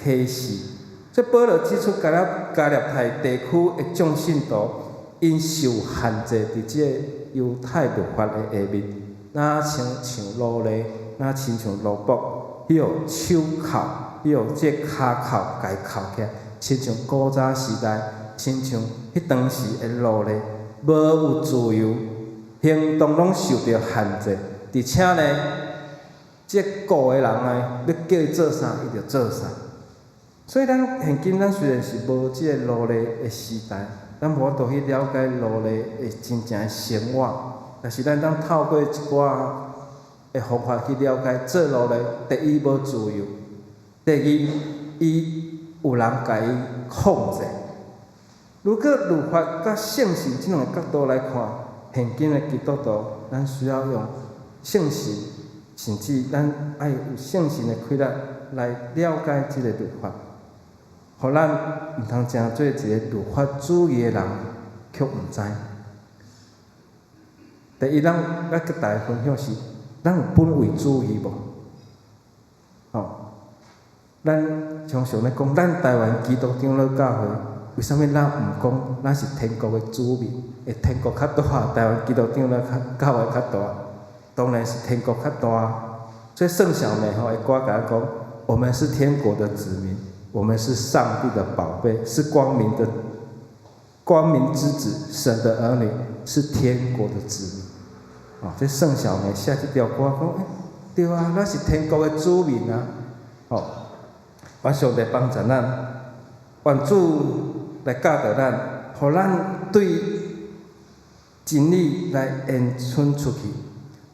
启示。所以保罗指出，加勒泰地区的众信徒，因受限制伫即个犹太律法的下面，哪像奴隶，哪亲像奴仆，迄个手铐，迄个即骹铐家铐起来，亲像古早时代，亲像迄当时的奴隶，无有自由，行动拢受到限制，而且呢，即雇的人呢，要叫伊做啥，伊就做啥。所以咱现今虽然是无即个奴隶的时代，咱无法度去了解奴隶的真正的生活，但是咱当透过一寡的方法去了解，做奴隶第一无自由，第二伊有人甲伊控制。如果律法甲圣神这两个角度来看，现今的基督徒，咱需要用圣神，甚至咱爱有圣神的开力来了解这个律法。互咱毋通成做一个律法主义的人，却毋知。第一，咱要甲大家分享是，咱有本位主义无？咱常常咧讲，咱台湾基督长老教会，为什么咱毋讲咱是天国的子民？天国较大，台湾基督长老教会较大，当然是天国较大。所以圣小妹会歌甲讲，我们是天国的子民。我们是上帝的宝贝，是光明之子，神的儿女，是天国的子民。这圣小妹写这条歌讲，对啊，咱是天国的子民啊。愿上帝帮助咱，愿主来教导咱，互咱对真理来延伸出去，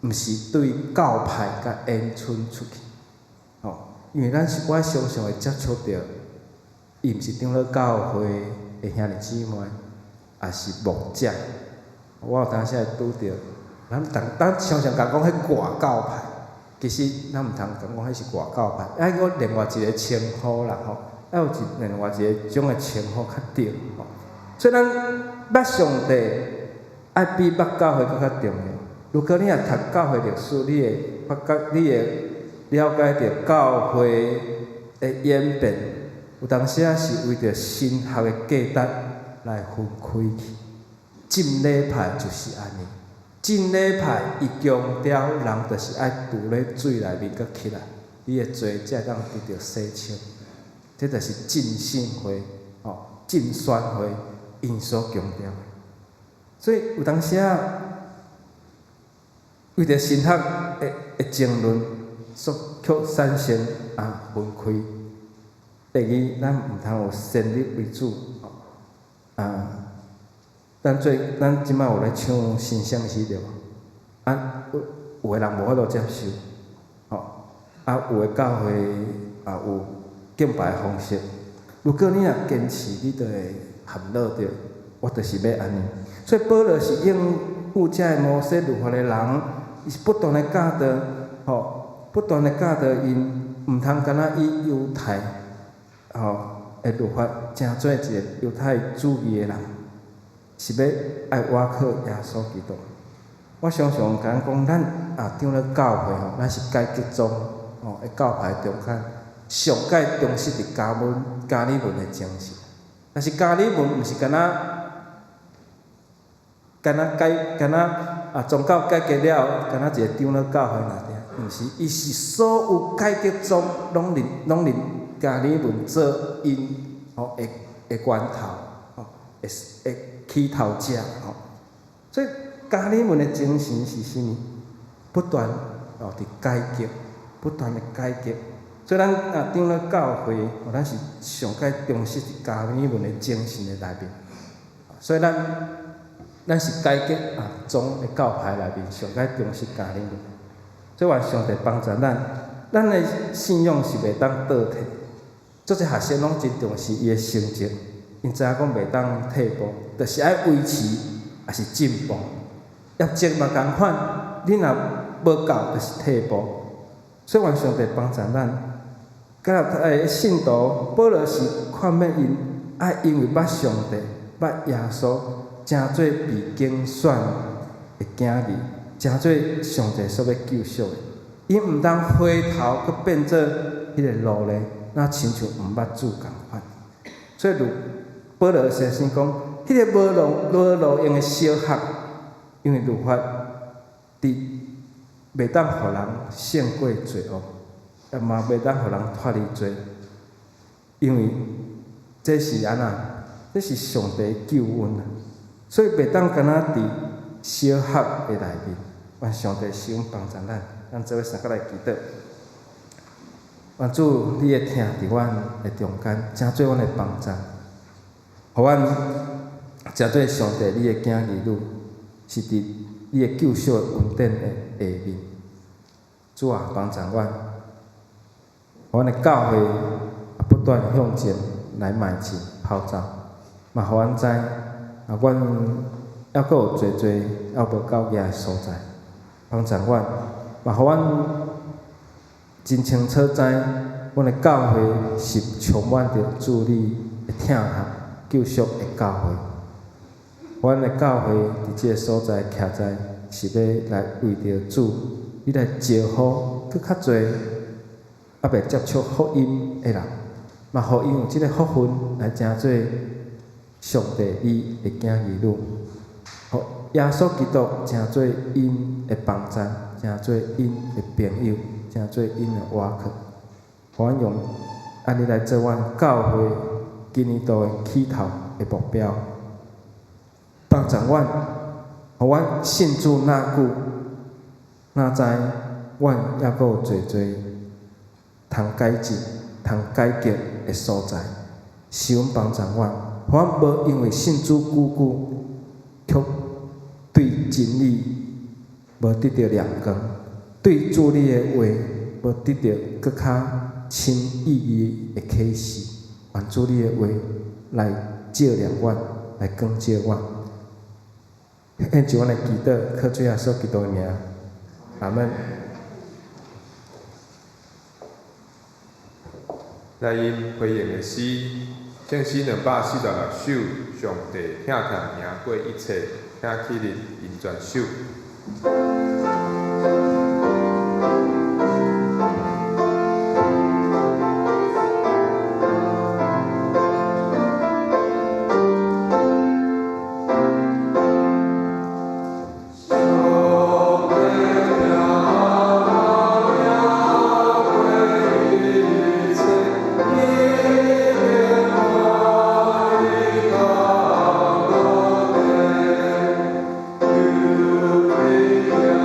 毋是对教派甲延伸出去。因为我常常会接触到，伊毋是长老教会的兄弟姊妹，也是牧者。我有当时会拄着，咱常常讲迄外教派，其实咱毋通讲迄是外教派，要有另外一个称呼啦要有另外一个种的称呼较对所以咱捌上帝，爱比捌教会更较重要。如果你也读教会历史，你会了解到教会的演变，有当时是为着神学的价值来分开去。浸礼派就是安尼，浸礼派伊强调人就是爱住咧水内面阁起来，你的罪才会当得到洗清。这就是浸信会、浸宣会因所强调的。所以有当时为着神学的争论，却产生分开。第二，咱毋通有先入为主，咱即摆有咧唱新相时着，有个人无法度接受，有个教会有敬拜方式。如果你若坚持，你就会含乐着。我就是要安尼。所以保罗是应付这个摩西律法的人，伊是不断的教导，不断的教导因，毋通干那以犹太的律法，成做一个犹太主义的人，是要爱倚靠耶稣基督。我常常讲，咱长老教会咱是改革宗的教派中间，上界重视伫加里文的精神。但是加里文毋是干那宗教改革了，干那一个长老教会那点，毋是，伊是所有改革宗拢认加里文做因的源头，会起头者所以加里文的精神是啥物？不断伫改革，不断的改革。所以咱长老教会，咱是上界重视伫加里文的精神的内面。所以咱咱是改革宗的教派内面上解重视家庭，所以愿上帝帮助咱的信仰是袂当倒退。做者学生拢真重视伊的成绩，因知影讲袂当退步，就是爱维持也是进步。业绩嘛共款，你若无够，就是退步。所以愿上帝帮助咱。甲信徒保罗是看免因爱因为捌上帝、捌耶稣，真做被拣选的囝儿，真做上帝所要救赎的。因毋通回头，佮变做迄个路咧，那亲像毋捌主共款。所以如保罗先生讲，迄个无路用的小学，因为律法袂当互人胜过罪恶。也嘛袂当互人脱离罪，因为这是安那，这是上帝救恩啊！所以袂当干那伫小学的内面，愿上帝施恩帮助咱做伙三个来祈祷。愿主你的听伫阮的中间，真做阮的帮助，互阮真做上帝你的囝儿女，是伫你的救赎的恩典的下面。主啊，帮助阮。阮的教会不断向前来迈进跑走，嘛，互阮知，阮还佫有侪还无到遐的所在，帮助阮，嘛，互阮真清楚知，阮的教会是充满着主你的疼爱、救赎的教会。阮的教会伫即个所在徛在，是要来为着主，你来招呼佫较侪。未接触福音的人，嘛，互伊有即个福分来真做上帝你的囝儿女，互耶稣基督真做因的帮助，真做因的朋友，真做因的倚靠。互阮用安尼来做阮教会今年度的起头的目标，帮助阮，互阮信主那久，那知阮还佫有侪通改进、通改革的所在，施恩帮助阮，互阮无因为信主久，却对真理无得到亮光，对主你的话无得到佫较深意义的启示。愿主你的话来照亮阮，来光照阮。献上阮的祈祷，靠主耶稣基督的名，阿门。来因回应的诗，正诗246首，上帝听听赢过一切，请起立吟全首。Hallelujah.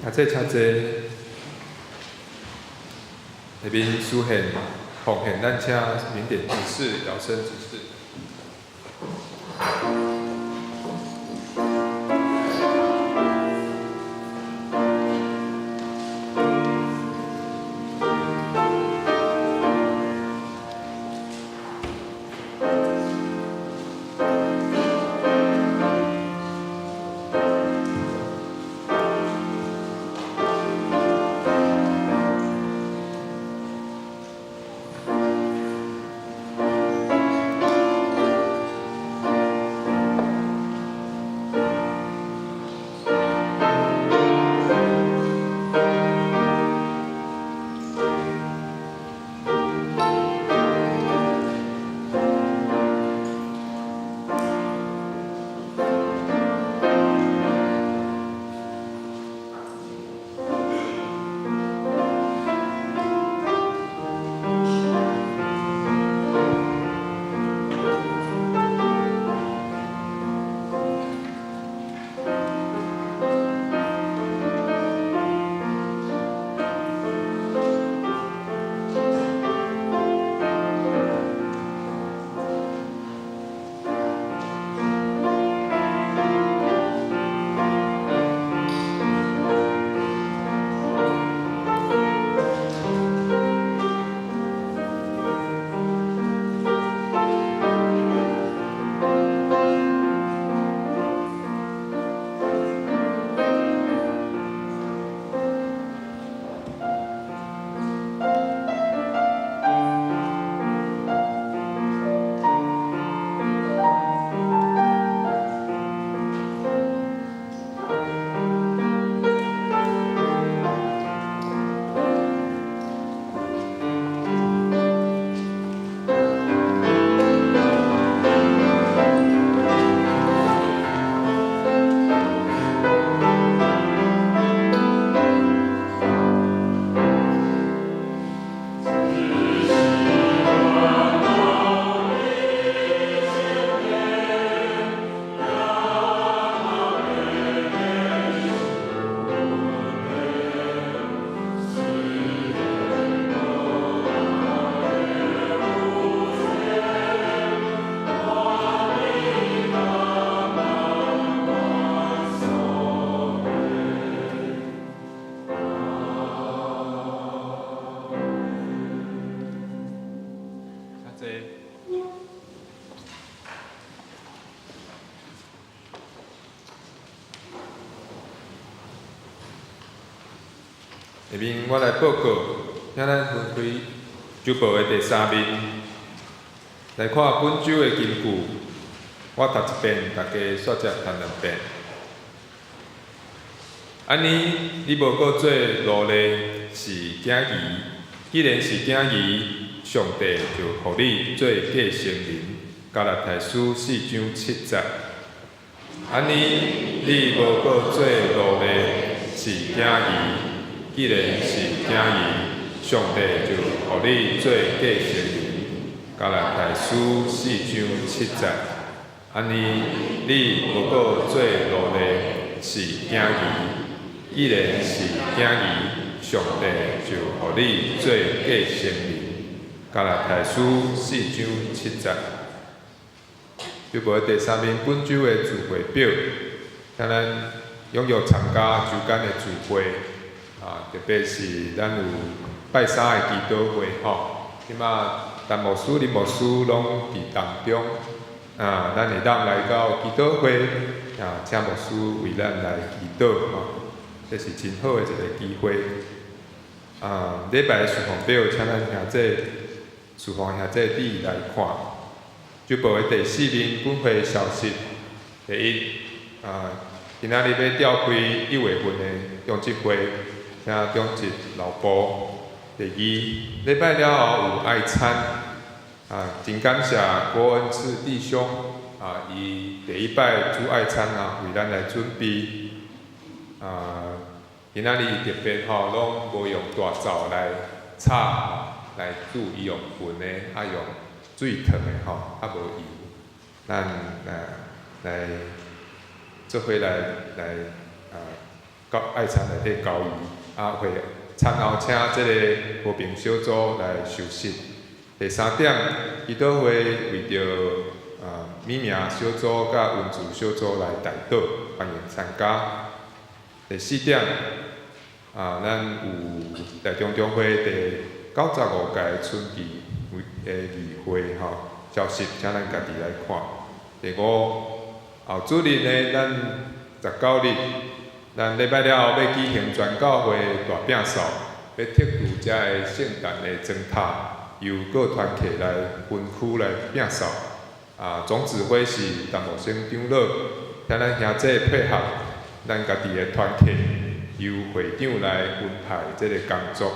啊，这车坐下面出现奉献咱请明典执事、姚生执事。下面我来报告，请咱分开周报的第3面，来看本周的金句。我读一遍，大家煞只读2遍。安尼，你无搁做奴隶是囝儿，既然是囝儿，上帝就互你做继承人。加拉太书4章7节。安尼，你无搁做奴隶是囝儿。既然是囝儿，上帝就互你做继承人。加拉太书4章7节。安尼，你无搁做奴隶是囝儿。既然是囝儿，上帝就互你做继承人。加拉太书4章7节。就无第3面本周的聚会表，请咱踊跃参加周间的聚会。特别是咱有拜三的祈祷会吼，即马陈牧师、林牧师拢伫当中，咱会当来到祈祷会，请牧师为咱来祈祷吼，这是真好的一个机会。礼拜的事项表，请咱兄弟、事项兄弟弟来看。就报的第4面本会消息，第一，今仔日要召开1月份的中职会。请中职老部。第2，礼拜了后有爱餐，真感谢郭恩赐弟兄，伊第一摆煮爱餐为咱来准备，今仔日特别拢无用大灶来炒来煮，伊用混的，用水烫的无油，咱来做伙来爱餐内底交易，会餐后请即个和平小组来受洗。第3点，祈祷会为着米名小组甲文字小组来代祷，欢迎参加。第4点，咱有台中中会第95届春季议会消息，请咱家己来看。第5，后主日呢，咱19日，咱礼拜了后要举行全教会大摒扫，要撤除遮个圣诞的砖塔，由各团体来分区来摒扫。总指挥是陈木生长老，请咱兄弟配合咱家己的团体，由会长来分派即个工作。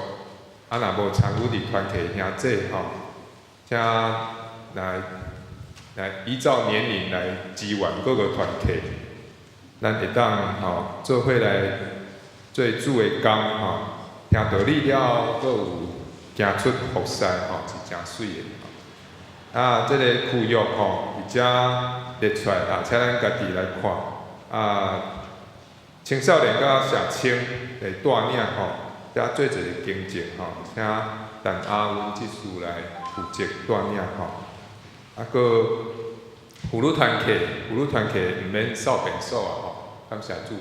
若无参与伫团体兄弟请来依照年龄来支援各个团体，咱会当做伙来做主的工听道理了，阁有行出福山是真水的。即个区域而且列出来请咱家己来看。青少年甲社青来带领遮做一个经济请陈阿文技师来负责带领阁妇女团体毋免扫便所感谢主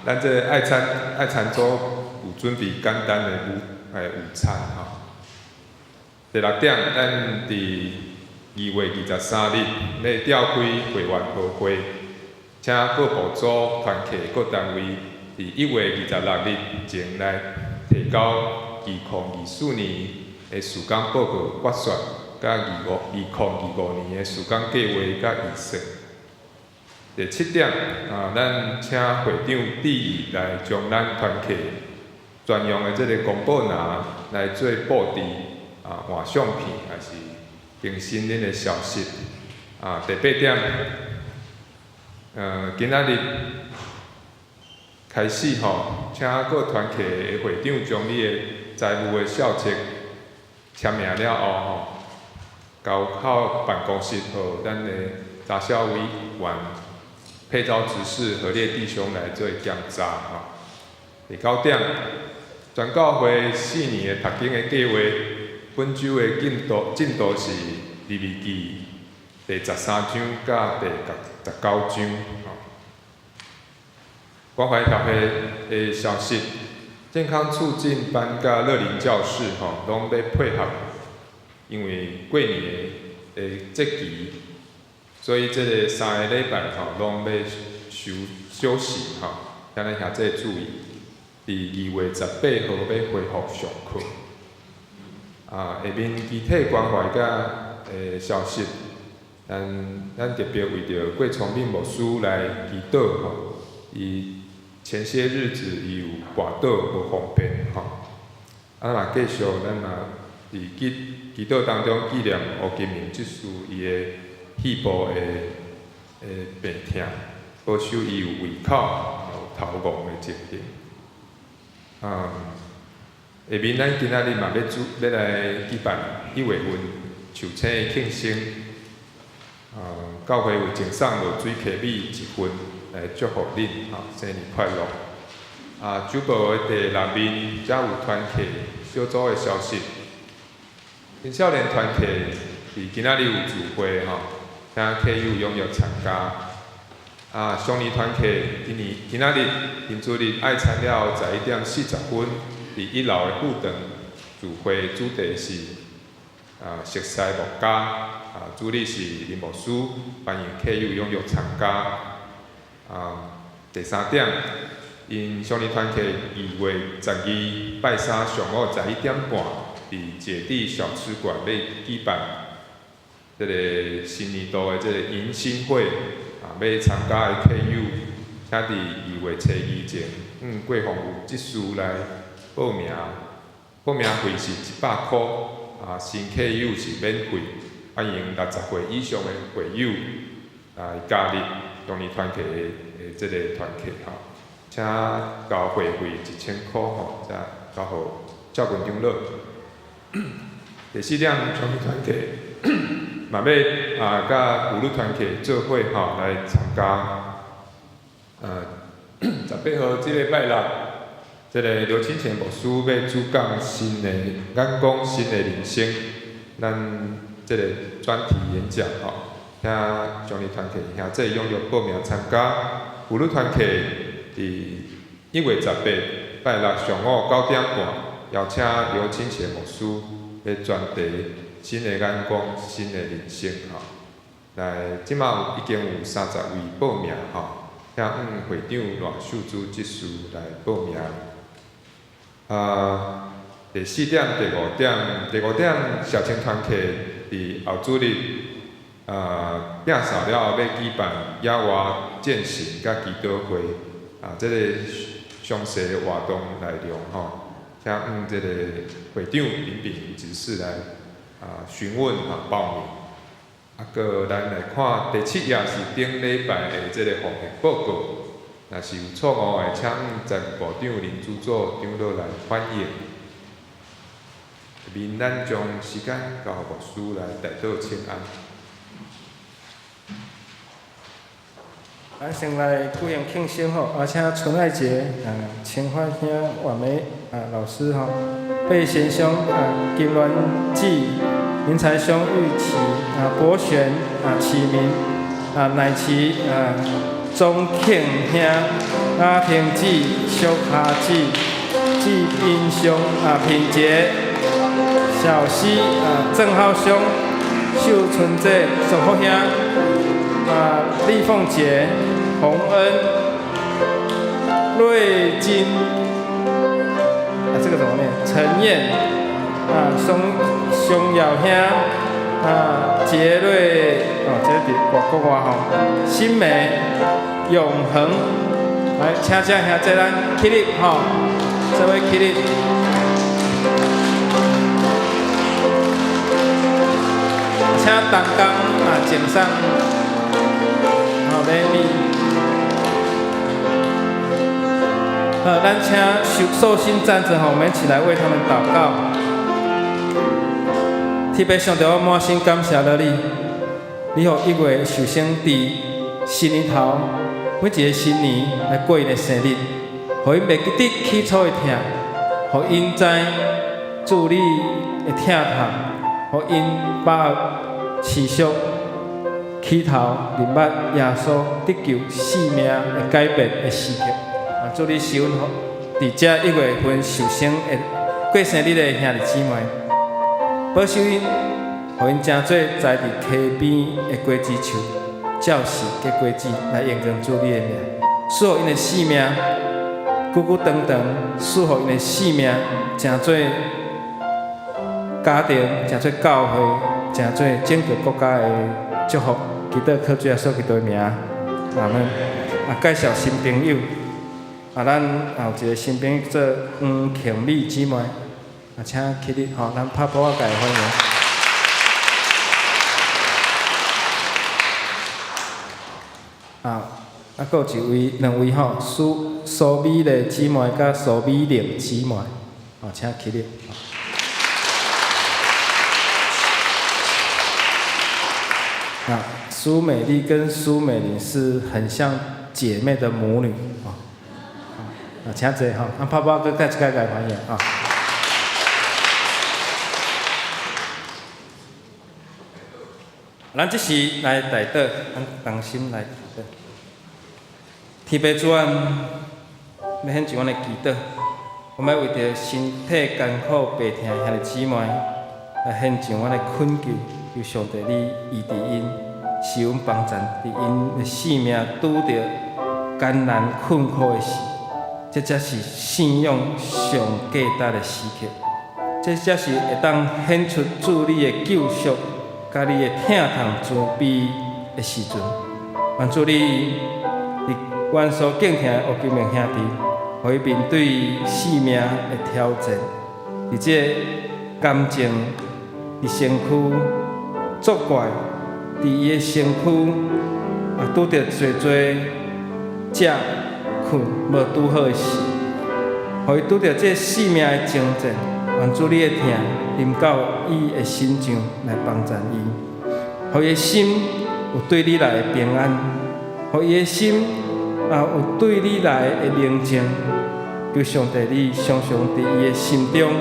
咱这爱餐组有准备简单的午餐第6点，咱伫2月23日要召开会员大会，请各部组、团体、各单位伫1月26日前来提交2024年的施工报告决算，甲2025年的施工计划甲预算。第7点，咱请会长致意来将咱团体专用的这个公布栏来做布置。换相片还是更新恁的消息。第8点，今仔日开始请各团体的会长将你的财务的小册签名了后交到办公室，予咱的查销委员、配招执事、何列弟兄来做检查。第9点，全教会4年的读经的计划。本周的进度是利未记第13章甲第19章。关怀协会的消息，健康促进班甲乐龄教室拢要配合，因为过年的节期，所以这个3个礼拜拢要休息请咱兄弟注意。伫2月18号要恢复上课。下面具体关怀甲消息，咱特别为着郭崇敏牧师来祈祷伊前些日子伊有跋倒无方便嘛继续咱伫祈祷当中纪念吴金明执事伊的肺部的病痛，保守伊有胃口有头晕的情形。下面咱今仔日嘛要来举办1月份寿星的庆生，教会有赠送落水溪米1份来祝福恁生日快乐。主报的第6面则有团体小组的消息，青少年团体伫今仔日有聚会请客友踊跃参加。双年团体今仔日天主日爱餐了11点40分。伫1楼的副堂聚会，主题是熟悉牧家，主理是林牧师，欢迎客友踊跃参加。第3点，因双年团体2月12拜3上午11点半，伫姐弟小吃馆要举办这个新年度的这个迎新会，要参加的客友，请伫2月初2前，郭宏武执事来。报名费是100块，新客友是免费，欢迎60岁以上的会友来加入双年团体的这个团体请交会费1000块再交互赵群长老。第4点，双年团体嘛要甲妇女团体做伙来参加。18号即礼拜六，即个刘清泉牧师要主讲新的眼光、新的人生，咱即个专题演讲吼，请将你团契兄弟踊跃报名参加。妇女团契伫1月18拜六上午9点半，邀请刘清泉牧师要专题新的眼光、新的人生吼。来，即马已经有30位报名吼。请会长赖秀珠执事来报名。第4点、第5点，社青团契伫后主日摒扫了后，要举办野外践行甲祈祷会即个详细的活动内容吼，请即个会长林炳瑜执事来询问报名。搁咱来看第7页是顶礼拜的即个防疫报告，若是有错误的，请财务部长林主座长老来反映。下面咱将时间交予牧师来代祷请安。咱先来鼓扬庆生吼，请春爱节清华兄婉梅老师吼，贝贤兄金銮记。林才兄玉琪博璇启明乃琪钟庆兄阿平记修卡记季斌兄品杰小西郑浩兄秀春姐守护兄丽凤姐洪恩瑞金这个怎么念？陈燕。熊耀兄杰瑞这伫国外吼，新美永恒，来请这兄弟咱起立吼，这位起立。请同工敬上礼物。咱请寿星站着吼，我们一起来为他们祷告。特别上帝，我满心感谢了你，你予1月寿星伫新年头每一个新年来过因的生日，予因袂记得起初的痛，予因知主你的疼痛，予因把握持续起头认捌耶稣得救生命的改变的时刻。祝你收阮伫这1月份寿星的过生日的兄弟姊妹。保守因，予因真做栽伫溪边的果子树，照实结果子，来验证主你的名。赐予因的性命久久长长，赐予因的性命真做家庭，真做教会，真做整个国家的祝福。祈祷靠主耶稣基督的名，阿门。介绍新朋友，咱有一个新朋友做庆美姊妹。请起立，吼，咱拍鼓仔甲伊欢迎。佫有2位吼，苏美丽姊妹甲苏美玲姊妹，请起立。苏美丽跟苏美玲是很像姐妹的母女，请坐吼，拍鼓仔再一届甲伊欢迎咱这时来代祷，咱同心来代祷。天父主啊，要献上阮的祈祷，我们要为着身体艰苦、病痛兄弟姊妹，来献上阮的恳求，求上帝你医治因，使阮帮助伫因的生命拄着艰难困苦的时，这才是信仰上价值的时刻，这才是会当显出主你的救赎。甲你的疼痛慈悲的时阵，愿主你伫阮所敬听的乌金明兄弟，互伊面对生命的挑战，伫这感情伫身躯作怪，伫伊的身躯拄着侪食困无拄好的事，互伊拄着这生命的征战。愿主你的疼临到伊的心上来帮助伊，互伊的心有对你来的平安，互伊的心有对你来的宁静，求上帝你常常伫伊的心中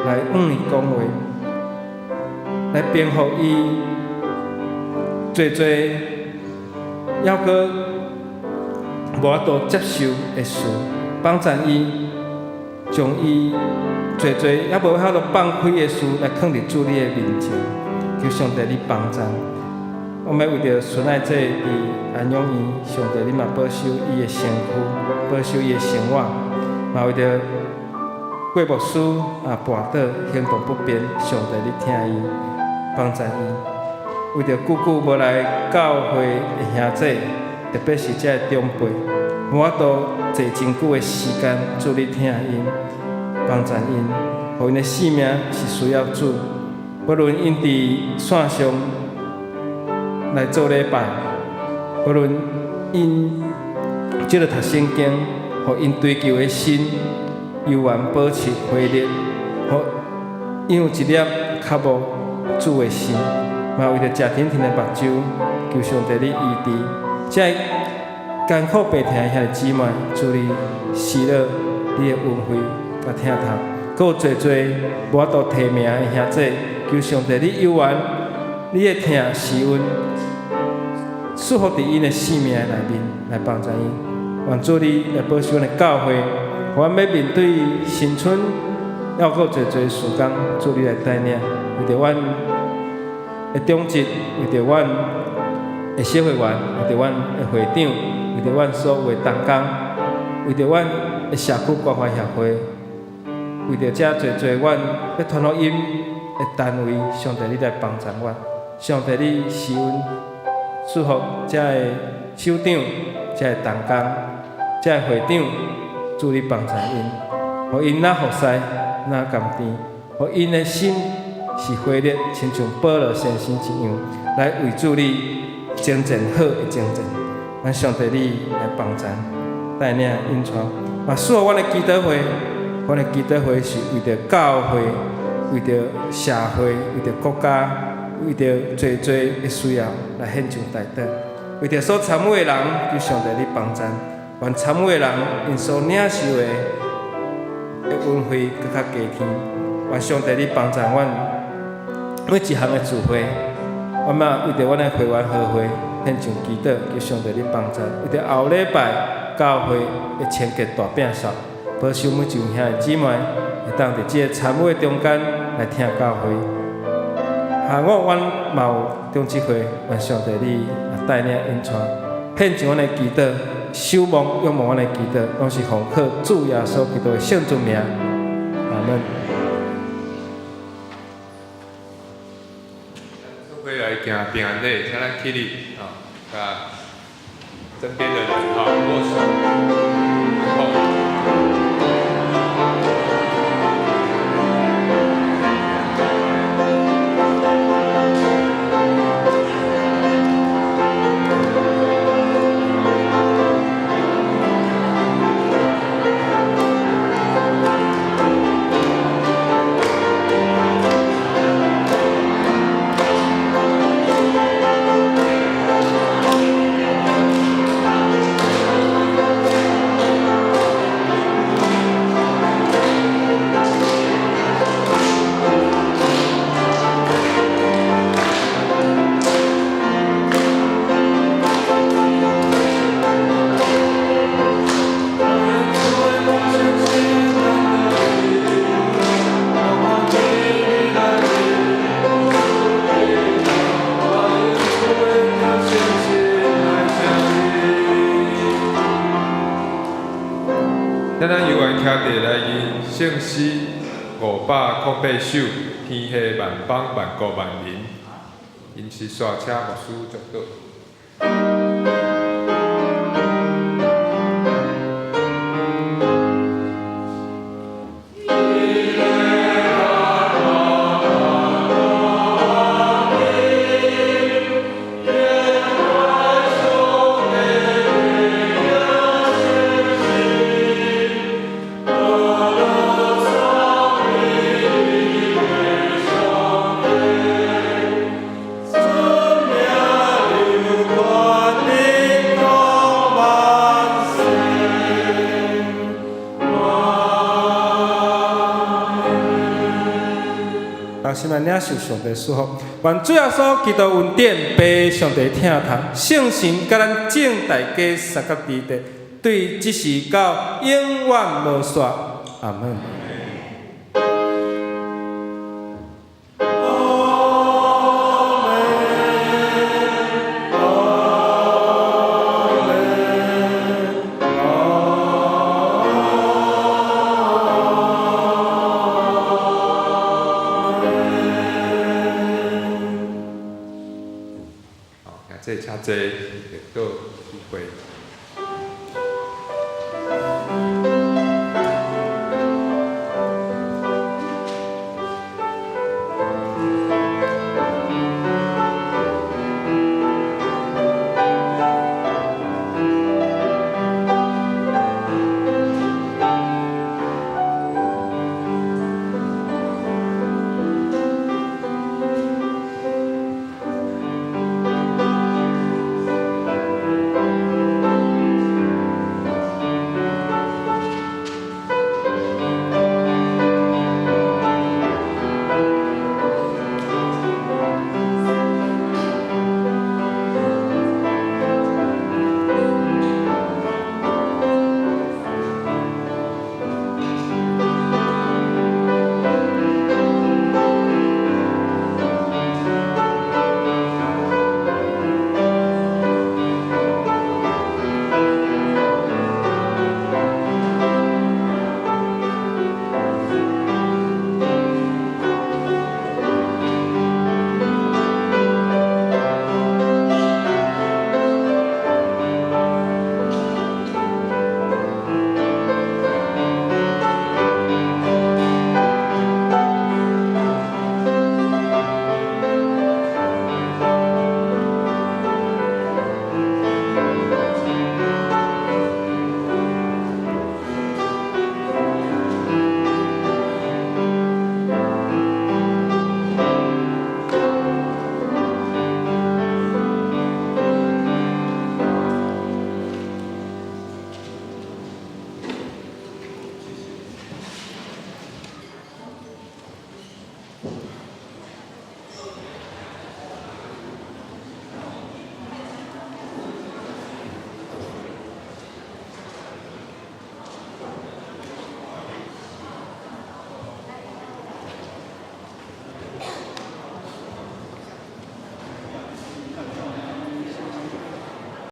来伊讲话，来平复伊最还阁无法度接受的事，帮助伊将伊最还无法度放开的事来放伫主你的面前，求上帝你帮助。我们为着孙爱姐伫安养院，上帝你嘛保守伊的身躯，保守伊的生活，嘛为着郭牧师跋倒行动不便，上帝你听伊，帮助伊。为着久久无来教会的兄姐，特别是这长辈，无法度坐真久的时间，主你听因，帮助因，互因的性命是需要主，不论因伫线上来做礼拜，不论因即个读圣经，互因追求的心悠然保持活力，互因有一粒较无主的心，嘛为着食甜甜的目睭，求上帝你医治，这艰苦病痛的兄弟姊妹，祝你喜乐，你的恩惠甲疼痛，阁有侪无法度提名的兄弟，求上帝你悠然，你的疼是阮束缚伫因的生命内面，来帮助因。愿主你来保守阮的教会，互阮要面对新春，还阁有侪时间，主你来带领，为着阮的长职，为着阮的小会员，为着阮的会长，为着阮所有的同工，为着阮的社区关怀协会，为着遮侪阮要传福音的单位，上帝你来帮助阮，上帝你是阮祝福遮的首长、遮的同工、遮的会长，主你帮助因，互因哪服侍哪甘甜，互因的心是活力，亲像保罗先生一样，来为主你征战好的征战。愿上帝你来帮助、带领、引传，嘛使阮的基督会，阮的基督会是为着教会、为着社会、为着国家。为着侪的需要来献上代祷，为着所参与的人，求上帝你帮助，愿参与的人因所领受的恩惠更较加添，愿上帝你帮助阮每一项的聚会，我嘛为着阮的会员和会献上祈祷，求上帝你帮助，为着后礼拜教会的千结大饼扫，保守每一位兄弟姊妹会当伫这个参与的中间来听教会。下午，阮嘛有中职会，愿上帝你带领引传，献上阮的祈祷，守望仰望阮的祈祷，拢是奉靠主耶稣基督的圣尊名，阿门。会来行平安礼，请咱起立，甲身边的人握手，然后。咱犹原徛地来吟圣诗508首，天下万邦万国万民，因是煞车牧师作导。Son 心来领受上帝祝福。愿主耶稣基督恩典被上帝听从，圣神甲咱正大家三角地地，对即时到永远无煞。阿门。这车坐。